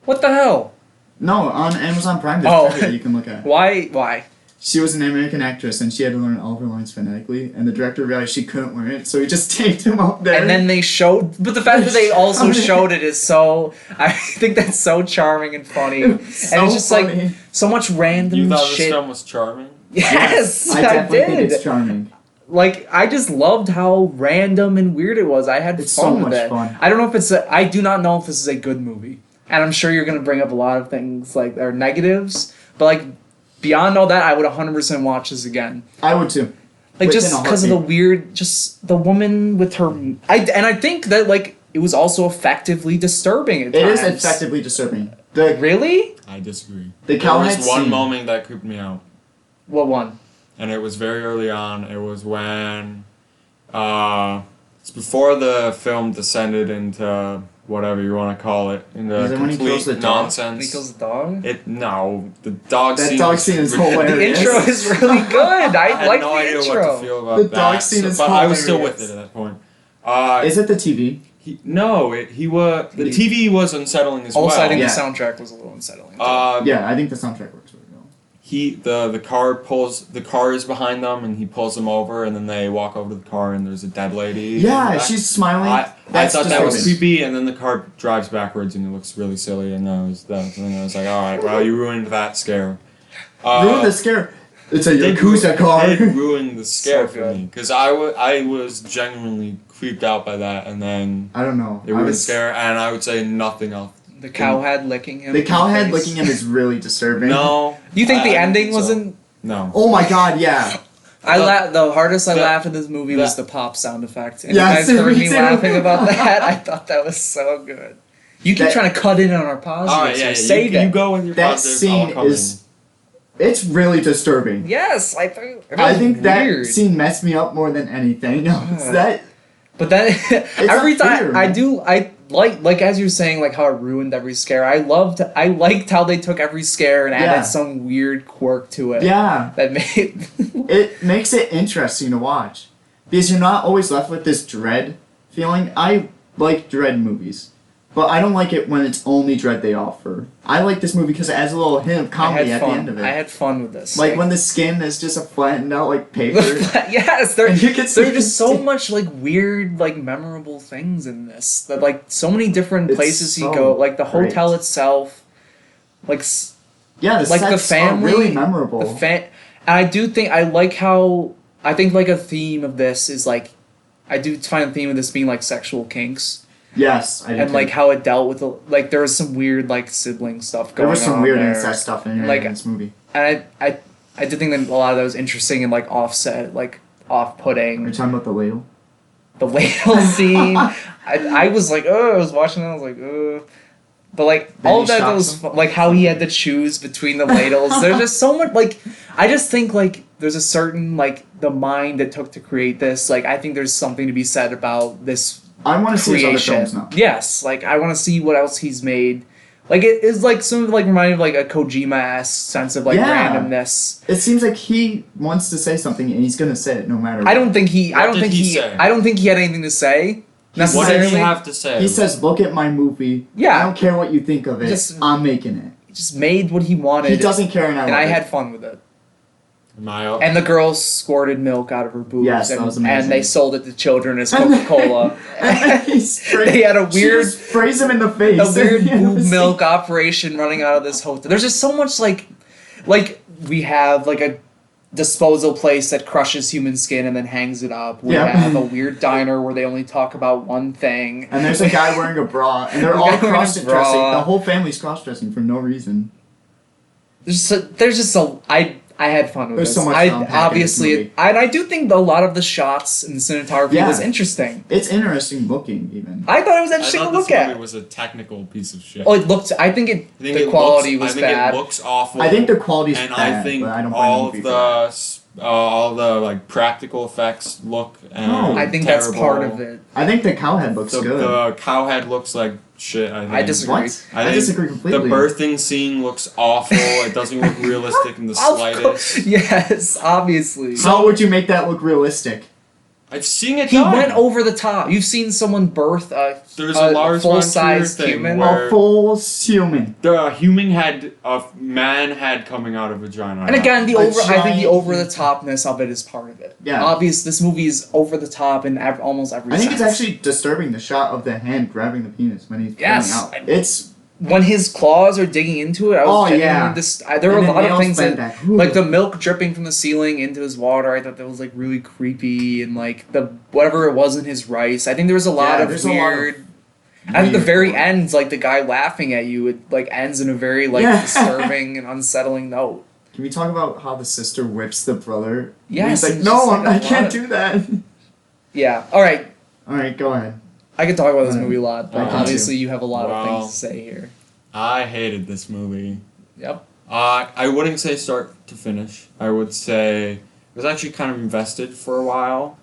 What the hell? No, on Amazon Prime there's Oh. trivia you can look at. Why? She was an American actress and she had to learn all of her lines phonetically, and the director realized she couldn't learn it, so he just taped him up there. And then they showed, but the fact that they also showed it is so. I think that's so charming and funny, and so it's just funny. like so much random You thought shit. this film was charming? Yes, I I definitely think did. it's charming. Like I just loved how random and weird it was. I had It's fun so with much it. fun. I don't know if it's. I do not know if this is a good movie, and I'm sure you're gonna bring up a lot of things like are negatives. But like beyond all that, I would 100% watch this again. I would too. Like Within just a because of the heartbeat. weird, just the woman with her. I think that like it was also effectively disturbing at It times. is effectively disturbing. The Really? I disagree. The There was cowhead one scene. moment that creeped me out, What one? and it was very early on. It was when, it's before the film descended into whatever you want to call it, into Is it when he kills complete the dog? nonsense. When he kills the dog. The dog That scene. dog scene is ridiculous. hilarious. The intro is really good. I I had like no the idea intro. what to feel about The that. dog scene is but I was still with hilarious. it at that point. Is it the TV? The TV was unsettling as Also, well. I think Yeah. the soundtrack was a little unsettling. Yeah, I think the soundtrack works really well. The car is behind them and he pulls them over and then they walk over to the car and there's a dead lady. Yeah, she's smiling. I That's thought that was disturbing. creepy, and then the car drives backwards and it looks really silly, and I was like, all right, well, you ruined that scare. Ruin the scare. It's a Did Yakuza car. Did ruin the scare So for good. me because I was genuinely creeped out by that, and then I don't know. it ruined the scare, and I would say nothing else. The cowhead licking him. The in cowhead face. licking him is really disturbing. No, You think the I don't ending think so. wasn't? No. Oh my god, yeah. The hardest I the- laughed in this movie was the- the pop sound effect. And Yeah, you guys heard me me too. laughing about that. I thought that was so good. You keep That- trying to cut in on our positives. All right, yeah, Save you it. go with your That positives, scene I'll come is. It's really disturbing. Yes, I think. I think weird. that scene messed me up more than anything. No, it's that. But then every a time fear. I like as you're saying, like how it ruined every scare. I liked how they took every scare and Yeah. added some weird quirk to it. Yeah, That made it makes it interesting to watch because you're not always left with this dread feeling. I like dread movies, but I don't like it when it's only dread they offer. I like this movie because it adds a little hint of I comedy had at fun. the end of it. I had fun with this. Like when the skin is just a flattened out like paper. yes, And you can see there's just so the- much like weird, like memorable things in this. That like so many different It's places you so go. Like the great. hotel itself, like Yeah, the like the sets are family, really memorable. And I do think I like how I think like a theme of this is like I do find the theme of this being like sexual kinks Yes, I do and too. like how it dealt with like there was some weird like sibling stuff going there was some on weird there. incest stuff in here Like- in this movie. And I did think that a lot of that was interesting and like offset, like Are off-putting. you talking about the ladle? The ladle scene. I was like, oh, I was watching it. I was like, oh. But like Then all he of that shocks was him? like how he had to choose between the ladles. There's just so much like I just think like there's a certain like the mind that took to create this. Like I think there's something to be said about this I want to see his other creation. films now. Yes, like I want to see what else he's made. Like it is like some of like reminded of like a Kojima-esque sense of like Yeah. randomness. It seems like he wants to say something and he's gonna say it no matter what. I don't think he. I What don't did think he he. say? I don't think he had anything to say. What Necessarily. did he have to say? He says, "Look at my movie. Yeah. I don't care what you think of it. Just- I'm making it." He just made what he wanted. He doesn't care, and I and love I it. had fun with it. Am I up? And the girl squirted milk out of her boobs. Yes, that and, was amazing. and they sold it to children as Coca-Cola. He sprayed- They had a she weird- just sprays him in the face. A weird He boob was- milk operation running out of this hotel. There's just so much like we have like a disposal place that crushes human skin and then hangs it up. We Yeah. have a weird diner where they only talk about one thing. And there's a guy wearing a bra, and they're The all guy wearing a cross-dressing. bra. The whole family's cross-dressing for no reason. There's just a I had fun with There's this. so much I fun packed in this obviously movie. and I do think a lot of the shots and the cinematography Yeah. was interesting. It's interesting looking, even. I thought it was I interesting to thought look this movie at. was a technical piece of shit. Oh, it looked. I think it. I think The it quality looks, was I think bad. It looks awful. I think the quality's and bad, I think but I don't blame all the of movie for that. all the like practical effects look No. I think terrible. that's part of it. I think the cowhead looks The, good. the cowhead looks like shit. I think. I disagree. What? I I think disagree completely. The birthing scene looks awful. It doesn't look realistic in the Of course- slightest. Yes, obviously. How would you make that look realistic? I've seen it He done. went over the top. You've seen someone birth There's a Lars von Trier full-size thing human. where- A full human. A man had coming out of vagina. And again, A I think the giant- over the topness of it is part of it. Yeah. Obvious. This movie is over the top in almost every. I think it's sense. actually disturbing the shot of the hand grabbing the penis when he's Yes. pulling out. It's when his claws are digging into it. I was Oh, genuinely yeah. there were a and the lot of nails things bent that. back. Ooh. Like the milk dripping from the ceiling into his water, I thought that was like really creepy, and like the whatever it was in his rice. I think there was a lot Yeah, of there's a lot of weird. And at the weird very gore. end, like the guy laughing at you, it like ends in a very like Yeah. disturbing and unsettling note. Can we talk about how the sister whips the brother? Yes, He's like, it's no, just, like, I a can't lot do that. Yeah. All right. All right, go ahead. I could talk about this Alright. movie a lot, but I can obviously you have a lot of Well. things to say here. I hated this movie. Yep. I wouldn't say start to finish. I would say I was actually kind of invested for a while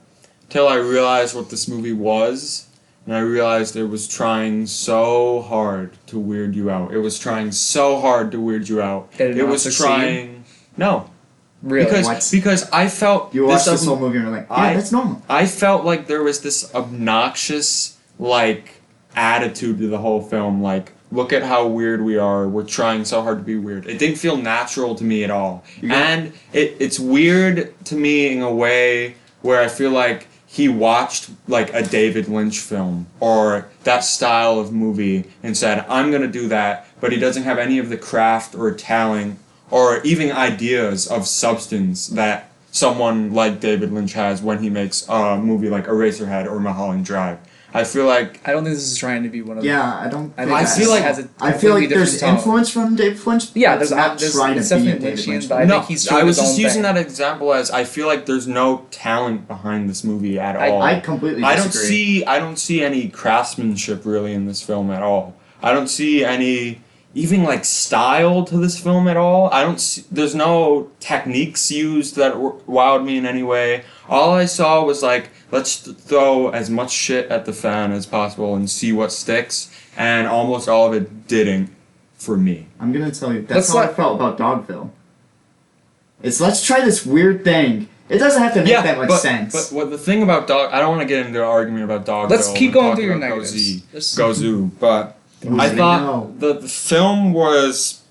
till I realized what this movie was, and I realized it was trying so hard to weird you out. It was trying so hard to weird you out. Did it not was succeed? trying. No, Really. because I felt You watched this this whole movie and you're like, yeah, I- that's normal. I felt like there was this obnoxious like attitude to the whole film. Like, look at how weird we are. We're trying so hard to be weird. It didn't feel natural to me at all. And it's weird to me in a way where I feel like he watched like a David Lynch film or that style of movie and said, I'm going to do that, but he doesn't have any of the craft or talent or even ideas of substance that someone like David Lynch has when he makes a movie like Eraserhead or Mulholland Drive. I feel like I don't think this is trying to be one of. Yeah, I don't. I, think I this feel like has a I feel like completely there's different tone. influence from David Lynch. Yeah, but there's it's not trying it's to be a definitely David Lynchian, Lynch. but I no, think he's I doing was his just own using thing. that example as I feel like there's no talent behind this movie at all. I completely disagree. I don't see any craftsmanship really in this film at all. I don't see any even like style to this film at all. I don't see, there's no techniques used that wowed me in any way. All I saw was like, let's throw as much shit at the fan as possible and see what sticks, and almost all of it didn't for me. I'm gonna tell you, that's how I felt about Dogville. It's let's try this weird thing. It doesn't have to make that much sense. But what the thing about I don't want to get into an argument about Dogville. Let's keep going through your about negatives. Gozu, but I thought the film was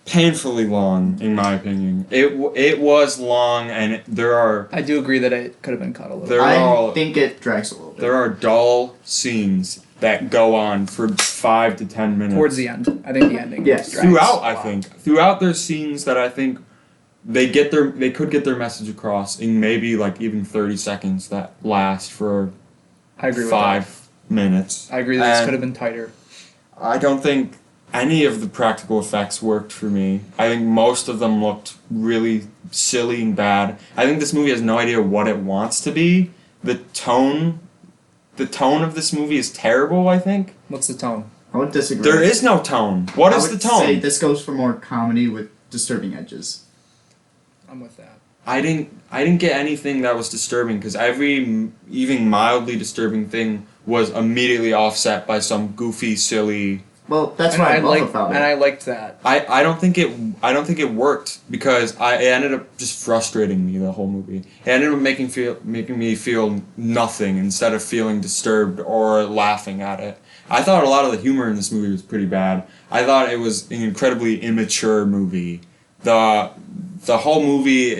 painfully long, in my opinion. It was long, and there are. I do agree that it could have been cut a little. I think it drags a little bit. There are dull scenes that go on for 5 to 10 minutes. Towards the end, I think the ending. Yes. drags Throughout, a I lot. think throughout there's scenes that I think they could get their message across in maybe like even 30 seconds that last for I agree with 5 minutes. that. I agree that this And could have been tighter. I don't think any of the practical effects worked for me. I think most of them looked really silly and bad. I think this movie has no idea what it wants to be. The tone of this movie is terrible, I think. What's the tone? I would disagree. There is no tone. What is the tone? Say this goes for more comedy with disturbing edges. I'm with that. I didn't get anything that was disturbing because every even mildly disturbing thing was immediately offset by some goofy, silly. Well, that's And what I love liked, about it. and I liked that. I don't think it worked because it ended up just frustrating me the whole movie. It ended up making me feel nothing instead of feeling disturbed or laughing at it. I thought a lot of the humor in this movie was pretty bad. I thought it was an incredibly immature movie. The whole movie,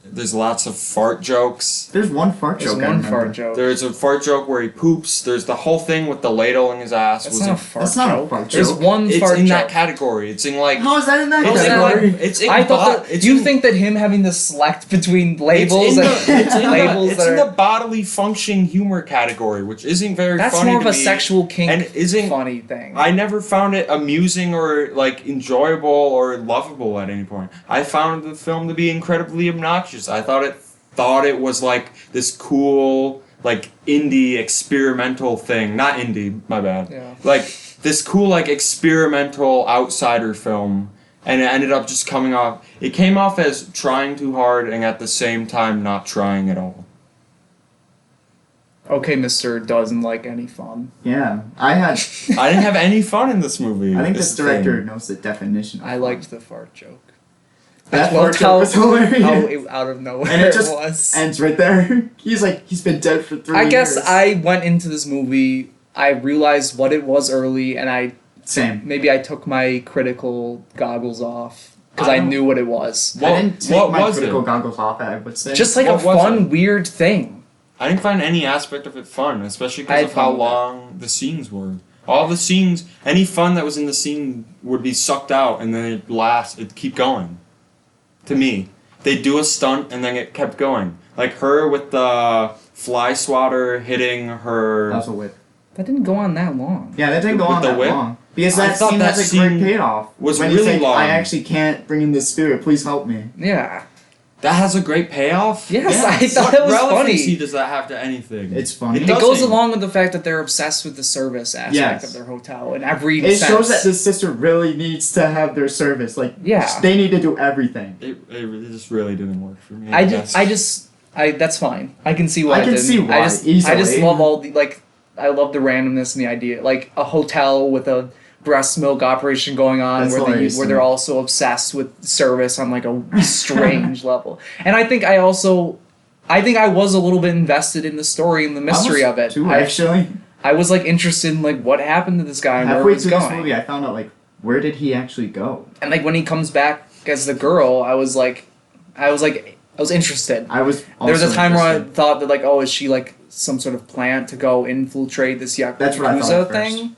there's lots of fart jokes. There's one fart There's joke. I one remember. fart joke. There's a fart joke where he poops. There's the whole thing with the ladle in his ass. That's was not a in- fart That's not a joke. fart There's joke. one It's fart in joke. that category. It's in like. How is that in that It's in category? like. It's in. I thought that it's you in- think that him having to select between It's labels in and the, it's in labels the, it's that in are the bodily function humor category, which isn't very that's funny more of to a me, sexual kink and isn't funny thing. I never found it amusing or like enjoyable or lovable at any point. I found the film to be incredibly obnoxious. I thought it was like this cool like indie experimental thing. Not indie, my bad. Yeah. Like this cool like experimental outsider film, and it ended up just coming off. It came off as trying too hard and at the same time not trying at all. Okay, Mr. doesn't like any fun. Yeah, I didn't have any fun in this movie. I think is this the director thing. knows the definition. Of I liked the fart joke. that I loved fart joke was hilarious. how it, out of nowhere and it just was. ends right there. He's been dead for 3 years. I guess I went into this movie, I realized what it was early, and Same. maybe I took my critical goggles off because I I don't- knew what it was. What- I didn't take what my was critical it? goggles off, I would say. Just like What a was fun, it? weird thing. I didn't find any aspect of it fun, especially I because had of how fun with it. long the scenes were. All the scenes, any fun that was in the scene would be sucked out, and then it'd keep going. To me, they'd do a stunt, and then it kept going. Like her with the fly swatter hitting her. That was a whip. That didn't go on that long. Yeah, that didn't go With on the that whip? long. Because I that thought scene that has a great scene payoff. was when he's really like, long. I actually can't bring in the spirit. Please help me. Yeah. That has a great payoff. Yes, I thought What it was relevancy funny. does that have to anything? It's funny. It goes doesn't. along with the fact that they're obsessed with the service aspect Yes. of their hotel in every It sense. shows that this sister really needs to have their service. Like, Yeah. they need to do everything. It just really didn't work for me. That's fine. I can see why. I can it didn't. see why, I just easily. love all the I love the randomness and the idea, like a hotel with a breast milk operation going on That's where hilarious to where me. they're also obsessed with service on like a strange level. And I think I was a little bit invested in the story and the mystery of it. Too, actually. I was like interested in like what happened to this guy and where Halfway he was through this going. movie, I found out like where did he actually go? And like when he comes back as the girl, I was interested. I was. There was a time where I interested. thought that like, oh, is she like some sort of plant to go infiltrate this That's what I thought Yakuza at first. thing?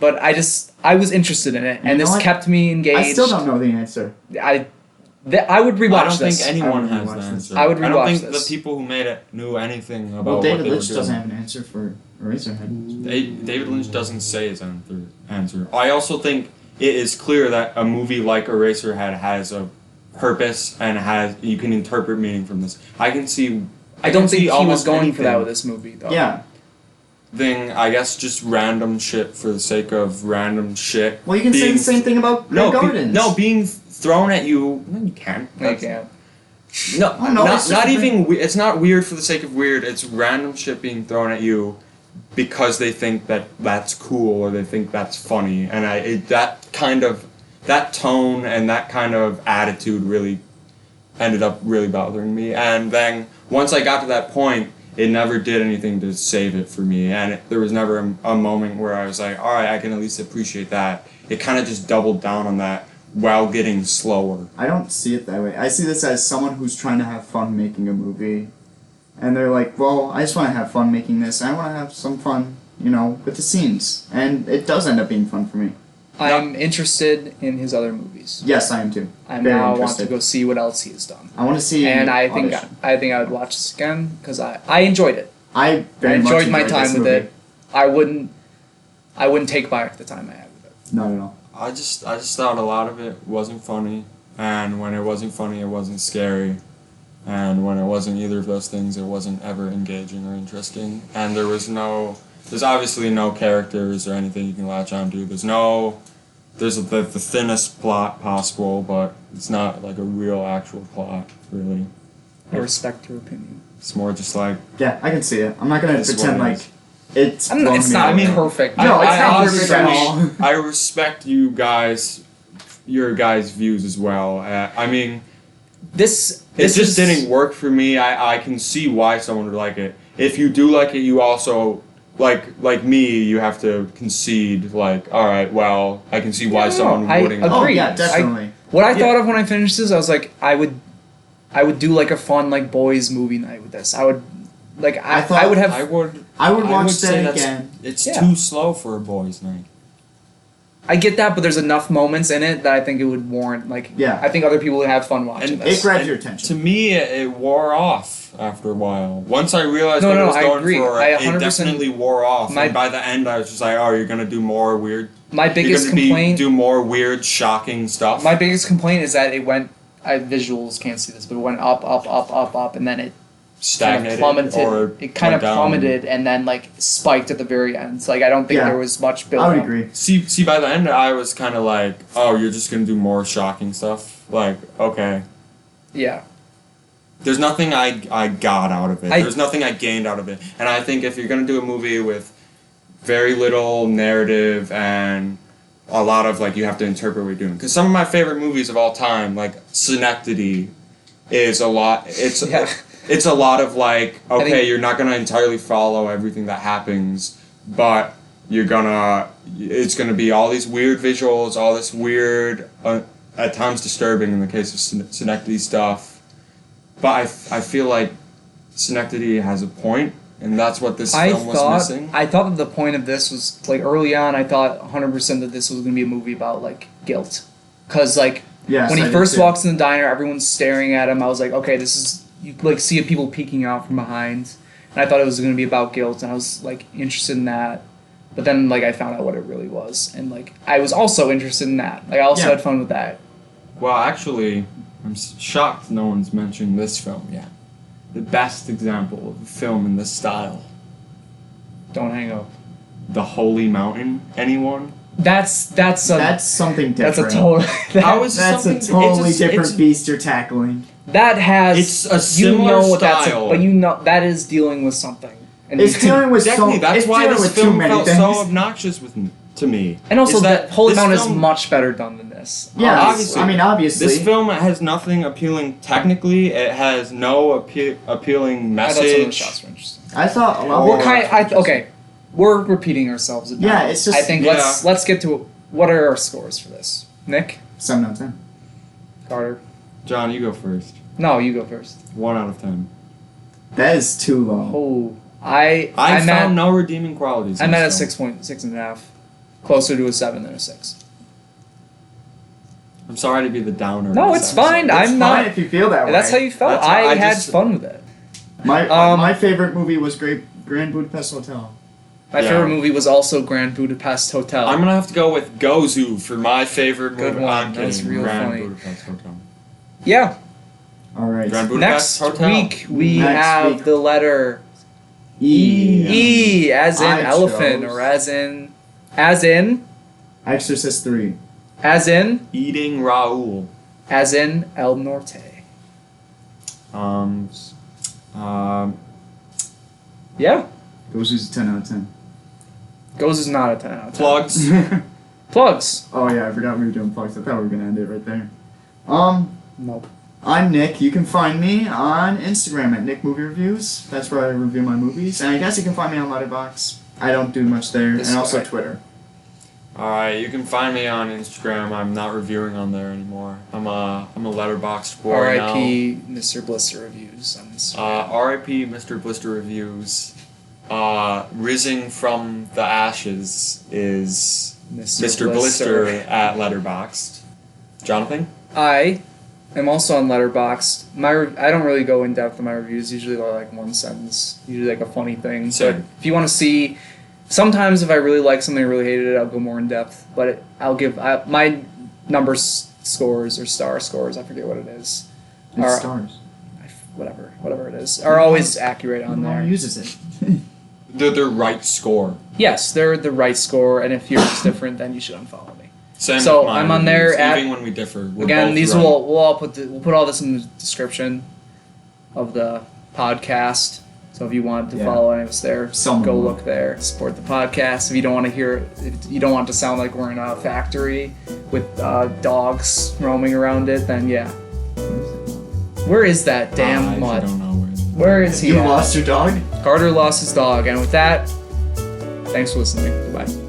But I was interested in it, You and know this what? kept me engaged. I still don't know the answer. I would rewatch I don't this. think anyone I would has rewatch the this. answer. I would I don't rewatch think this. the people who made it knew anything about Well, what David they were Lynch doing. doesn't have an answer for Eraserhead. David Lynch doesn't say his answer. I also think it is clear that a movie like Eraserhead has a purpose and you can interpret meaning from this. I don't think see he was almost going for that anything. with this movie, though. Yeah. Thing, I guess, just random shit for the sake of random shit. Well, you can say the same thing about Grey Gardens. Being thrown at you. No, you can't. No, you can't. No, Oh, no, it's not just even. It's not weird for the sake of weird. It's random shit being thrown at you because they think that that's cool or they think that's funny, and that tone and that kind of attitude really ended up really bothering me. And then once I got to that point, it never did anything to save it for me, and there was never a moment where I was like, all right, I can at least appreciate that. It kind of just doubled down on that while getting slower. I don't see it that way. I see this as someone who's trying to have fun making a movie. And they're like, well, I just want to have fun making this. I want to have some fun, with the scenes. And it does end up being fun for me. I'm interested in his other movies. Yes, I am too. I Very now want interested. to go see what else he has done. I want to see. And I think Audition. I would watch this again because I enjoyed it. I very much enjoyed my time this with movie. it. I wouldn't take back the time I had with it. Not at all. I just thought a lot of it wasn't funny, and when it wasn't funny, it wasn't scary, and when it wasn't either of those things, it wasn't ever engaging or interesting, and there's obviously no characters or anything you can latch onto. There's the thinnest plot possible, but it's not like a real actual plot, really. I respect your opinion. It's more just like, Yeah, I can see it. I'm not going to That's pretend what it like is. it's. It's not perfect. No, it's I not honestly- perfect at all. I respect your guys' views as well. I mean, This it just is- didn't work for me. I can see why someone would like it. If you do like it, you also like me. You have to concede. Like, all right, well, I can see why someone I wouldn't. agree. Oh, yeah, I- definitely. What I Yeah. thought of when I finished this, I was like, I would do like a fun like boys movie night with this. I would like I thought- I would have I would. I would watch say that that's- again. It's Yeah. too slow for a boys' night. I get that, but there's enough moments in it that I think it would warrant like Yeah. I think other people would have fun watching And this. It grabs And your To attention. me, it wore off after a while. Once I realized No, what no, it was I going agree. for, I it 100% definitely wore off. My- And by the end, I was just like, "Oh, you're gonna do more weird. My biggest you're gonna complaint do more weird, shocking stuff." my biggest complaint is that it went visuals can't see this, but it went up, and then it kind of stagnated plummeted. or It kind of went down. plummeted and then like spiked at the very end. So like I don't think Yeah. there was much build I would up. agree. See, by the end, I was kind of like, "Oh, you're just gonna do more shocking stuff." Like, okay. Yeah. There's nothing I got out of it. I- There's nothing I gained out of it. And I think if you're gonna do a movie with very little narrative and a lot of like you have to interpret what you're doing, because some of my favorite movies of all time, like Synecdoche, is a lot. Yeah. It's a lot of like, okay, think- you're not gonna entirely follow everything that happens, but it's gonna be all these weird visuals, all this weird, at times disturbing in the case of Synecdoche stuff. But I feel like Synecdoche has a point, and that's what this film was missing. I thought that the point of this was like early on. I thought 100% that this was going to be a movie about like guilt, because like Yes, when I he did first too. walks in the diner, everyone's staring at him. I was like, okay, this is you like see people peeking out from behind, and I thought it was going to be about guilt, and I was like interested in that. But then like I found out what it really was, and like I was also interested in that. Like I also Yeah. had fun with that. Well, actually, I'm shocked no one's mentioned this film yet. The best example of a film in this style. Don't hang up. The Holy Mountain. Anyone? That's That's something that's different. a total. How is That's a something- totally it's a- different it's- beast you're tackling. That has It's a similar style. but you know that is dealing with something. And It's dealing with Exactly. so. That's it's why dealing this with too film many felt things. so obnoxious to me. and also Is that Holy this Mountain is film- much better done than this. Yeah, Obviously. I mean, obviously. This film has nothing appealing technically. It has no appealing I thought some of the message. shots were interesting. I thought a lot Or- more. What kind? Okay, we're repeating ourselves. Yeah, it's just- I think let's get to what are our scores for this. Nick, 7 out of 10. Carter. John, you go first. No, you go first. 1 out of 10. That is too low. Oh, I found no redeeming qualities. I'm in at a this film. 6.5, closer to a 7 than a 6. I'm sorry to be the downer. No, of it's this fine. episode. It's I'm fine not. if you feel that way. That's how you felt. That's how I I had just- fun with it. My favorite movie was Grand Budapest Hotel. My Yeah. favorite movie was also Grand Budapest Hotel. I'm gonna have to go with Gozu for my favorite Good movie. one. I'm That was kidding. real Grand funny. Budapest Hotel. Yeah. All right. Grand Budapest Next Hotel. week we Next have week. the letter E. E, as in I elephant, chose- or as in Exorcist 3. Eating Raoul. El Norte. Yeah. Gozu's a 10 out of 10. Goes is not a 10 out of 10. Plugs. Plugs. Oh yeah, I forgot we were doing plugs. I thought we were gonna end it right there. Nope. I'm Nick. You can find me on Instagram at Nick Movie Reviews. That's where I review my movies. And I guess you can find me on Letterboxd. I don't do much there. This and also guy. Twitter. Alright, you can find me on Instagram. I'm not reviewing on there anymore. I'm a Letterboxd boy now. R.I.P. Mr. Blister Reviews on Instagram. R.I.P. Mr. Blister Reviews. Rising from the ashes is Mr. Blister at Letterboxd. Jonathan? I am also on Letterboxd. I don't really go in depth in my reviews. Usually they're like one sentence. Usually like a funny thing. Same. But if you want to see, sometimes if I really like something, I really hated it, I'll go more in depth. But I'll give my numbers scores or star scores. I forget what it is. It's Are- stars. Whatever it is, are always accurate on No one there. uses it. The right score. Yes, they're the right score, and if yours is different, then you should unfollow me. Same So, with my I'm on reviews. there at- Even when we differ. We're Again, both these right. we'll put all this in the description of the podcast. So if you want to Yeah. follow any of us there, Someone go will. look there. Support the podcast. If you don't want to hear, if you don't want to sound like we're in a factory with dogs roaming around it, then yeah. Where is that damn I mutt? don't know Where is he? You at? lost your dog? Carter lost his dog, and with that, thanks for listening. Goodbye.